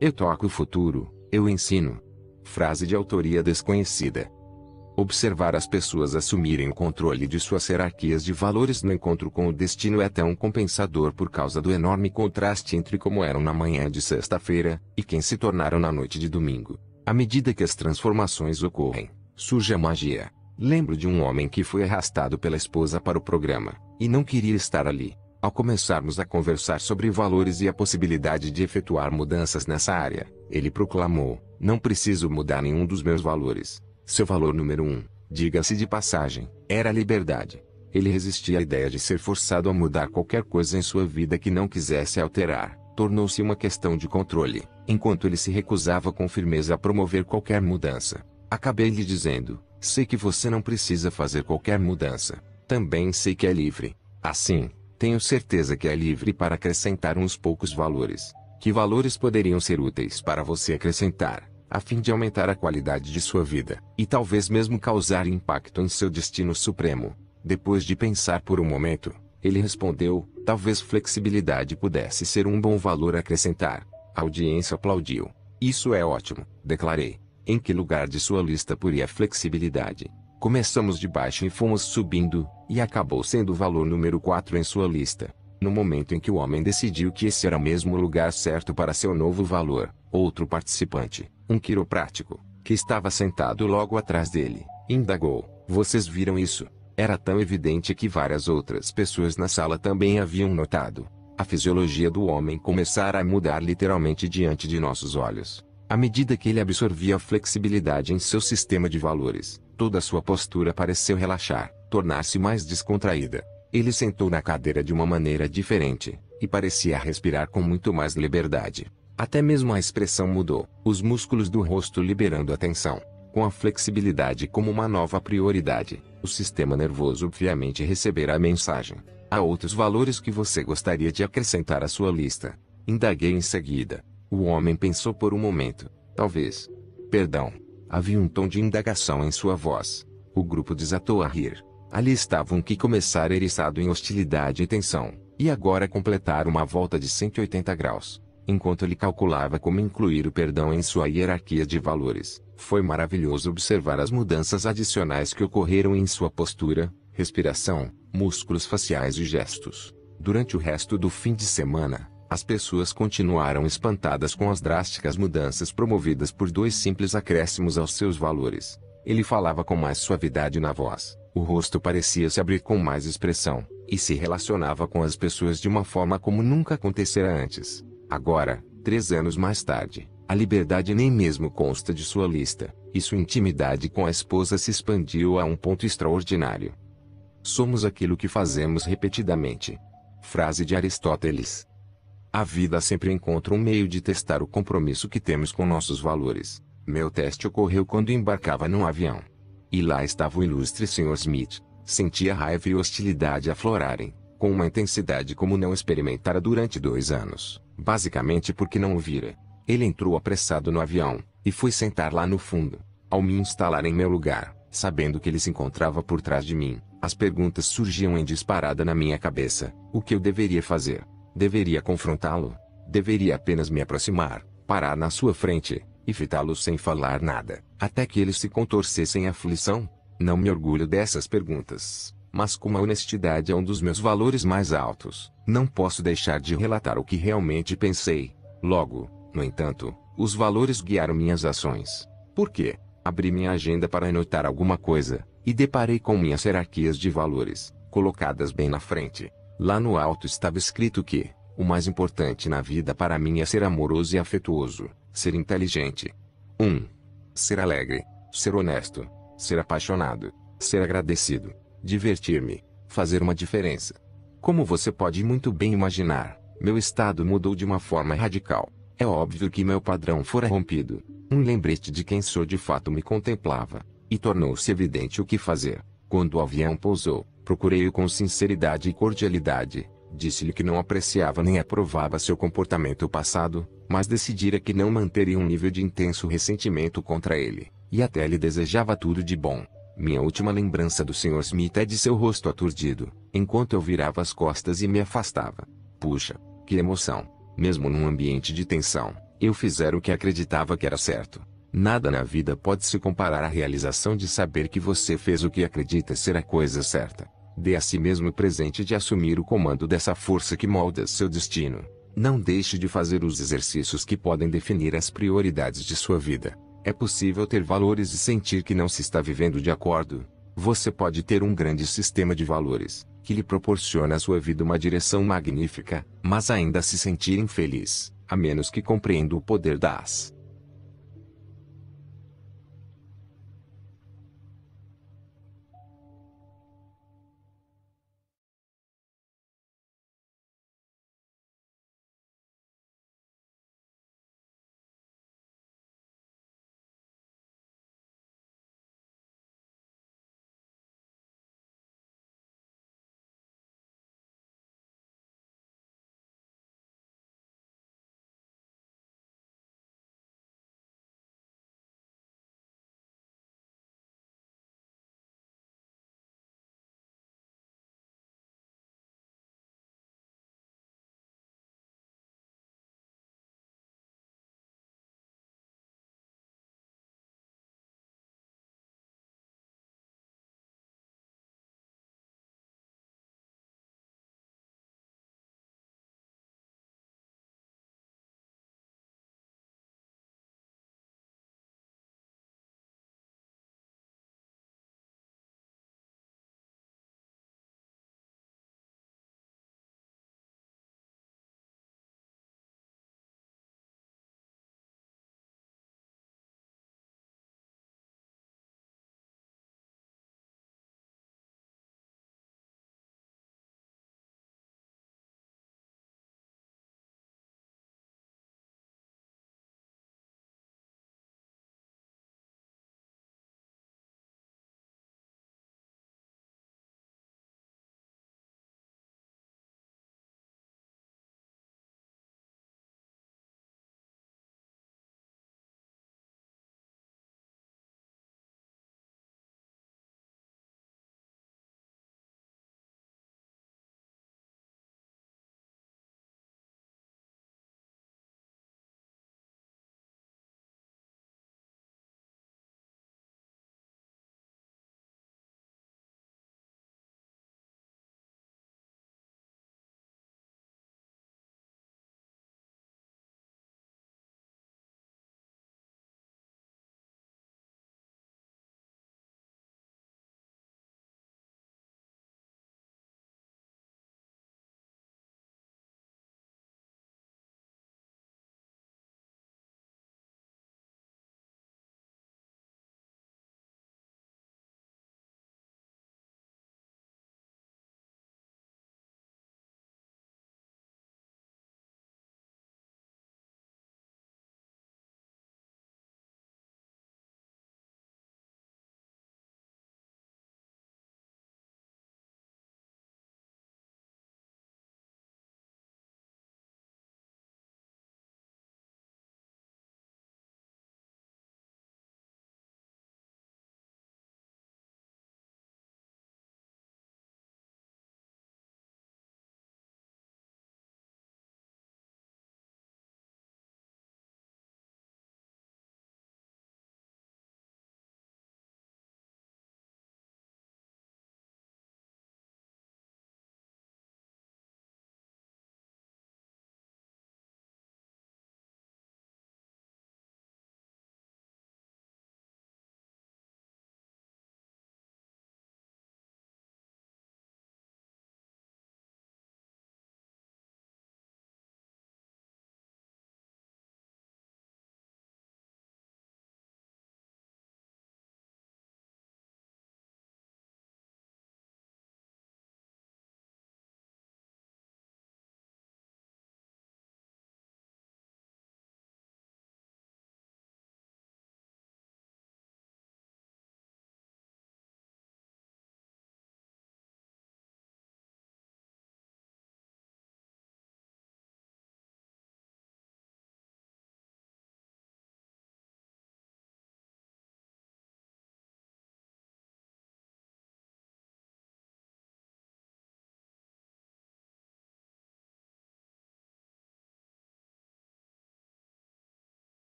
Eu toco o futuro, eu ensino. Frase de autoria desconhecida. Observar as pessoas assumirem o controle de suas hierarquias de valores no encontro com o destino é tão compensador por causa do enorme contraste entre como eram na manhã de sexta-feira, e quem se tornaram na noite de domingo. À medida que as transformações ocorrem, surge a magia. Lembro de um homem que foi arrastado pela esposa para o programa, e não queria estar ali. Ao começarmos a conversar sobre valores e a possibilidade de efetuar mudanças nessa área, ele proclamou: não preciso mudar nenhum dos meus valores. Seu valor número 1, diga-se de passagem, era a liberdade. Ele resistia à ideia de ser forçado a mudar qualquer coisa em sua vida que não quisesse alterar. Tornou-se uma questão de controle, enquanto ele se recusava com firmeza a promover qualquer mudança. Acabei lhe dizendo: sei que você não precisa fazer qualquer mudança. Também sei que é livre. Assim, tenho certeza que é livre para acrescentar uns poucos valores. Que valores poderiam ser úteis para você acrescentar, a fim de aumentar a qualidade de sua vida, e talvez mesmo causar impacto em seu destino supremo? Depois de pensar por um momento, ele respondeu: talvez flexibilidade pudesse ser um bom valor a acrescentar. A audiência aplaudiu. Isso é ótimo, declarei. Em que lugar de sua lista poria a flexibilidade? Começamos de baixo e fomos subindo, e acabou sendo o valor número 4 em sua lista. No momento em que o homem decidiu que esse era mesmo o lugar certo para seu novo valor, outro participante, um quiroprático, que estava sentado logo atrás dele, indagou: vocês viram isso? Era tão evidente que várias outras pessoas na sala também haviam notado. A fisiologia do homem começara a mudar literalmente diante de nossos olhos. À medida que ele absorvia a flexibilidade em seu sistema de valores, toda a sua postura pareceu relaxar, tornar-se mais descontraída. Ele sentou na cadeira de uma maneira diferente, e parecia respirar com muito mais liberdade. Até mesmo a expressão mudou, os músculos do rosto liberando a tensão. Com a flexibilidade como uma nova prioridade, o sistema nervoso obviamente receberá a mensagem. Há outros valores que você gostaria de acrescentar à sua lista? Indaguei em seguida. O homem pensou por um momento. Talvez. Perdão. Havia um tom de indagação em sua voz. O grupo desatou a rir. Ali estavam que começara eriçado em hostilidade e tensão, e agora completaram uma volta de 180 graus. Enquanto ele calculava como incluir o perdão em sua hierarquia de valores, foi maravilhoso observar as mudanças adicionais que ocorreram em sua postura, respiração, músculos faciais e gestos. Durante o resto do fim de semana, as pessoas continuaram espantadas com as drásticas mudanças promovidas por dois simples acréscimos aos seus valores. Ele falava com mais suavidade na voz, o rosto parecia se abrir com mais expressão, e se relacionava com as pessoas de uma forma como nunca acontecera antes. Agora, 3 anos mais tarde, a liberdade nem mesmo consta de sua lista, e sua intimidade com a esposa se expandiu a um ponto extraordinário. Somos aquilo que fazemos repetidamente. Frase de Aristóteles. A vida sempre encontra um meio de testar o compromisso que temos com nossos valores. Meu teste ocorreu quando embarcava num avião. E lá estava o ilustre Sr. Smith. Sentia raiva e hostilidade aflorarem, com uma intensidade como não experimentara durante 2 anos, basicamente porque não o vira. Ele entrou apressado no avião, e foi sentar lá no fundo. Ao me instalar em meu lugar, sabendo que ele se encontrava por trás de mim, as perguntas surgiam em disparada na minha cabeça. O que eu deveria fazer? Deveria confrontá-lo? Deveria apenas me aproximar, parar na sua frente, e fitá-lo sem falar nada, até que ele se contorcesse em aflição? Não me orgulho dessas perguntas, mas como a honestidade é um dos meus valores mais altos, não posso deixar de relatar o que realmente pensei. Logo, no entanto, os valores guiaram minhas ações. Por quê? Abri minha agenda para anotar alguma coisa, e deparei com minhas hierarquias de valores, colocadas bem na frente. Lá no alto estava escrito que o mais importante na vida para mim é ser amoroso e afetuoso, ser inteligente. 1. Ser alegre, ser honesto, ser apaixonado, ser agradecido, divertir-me, fazer uma diferença. Como você pode muito bem imaginar, meu estado mudou de uma forma radical. É óbvio que meu padrão fora rompido. Um lembrete de quem sou de fato me contemplava, e tornou-se evidente o que fazer. Quando o avião pousou, procurei-o com sinceridade e cordialidade. Disse-lhe que não apreciava nem aprovava seu comportamento passado, mas decidira que não manteria um nível de intenso ressentimento contra ele, e até lhe desejava tudo de bom. Minha última lembrança do Sr. Smith é de seu rosto aturdido, enquanto eu virava as costas e me afastava. Puxa, que emoção! Mesmo num ambiente de tensão, eu fizera o que acreditava que era certo. Nada na vida pode se comparar à realização de saber que você fez o que acredita ser a coisa certa. Dê a si mesmo o presente de assumir o comando dessa força que molda seu destino. Não deixe de fazer os exercícios que podem definir as prioridades de sua vida. É possível ter valores e sentir que não se está vivendo de acordo. Você pode ter um grande sistema de valores, que lhe proporciona à sua vida uma direção magnífica, mas ainda se sentir infeliz, a menos que compreenda o poder das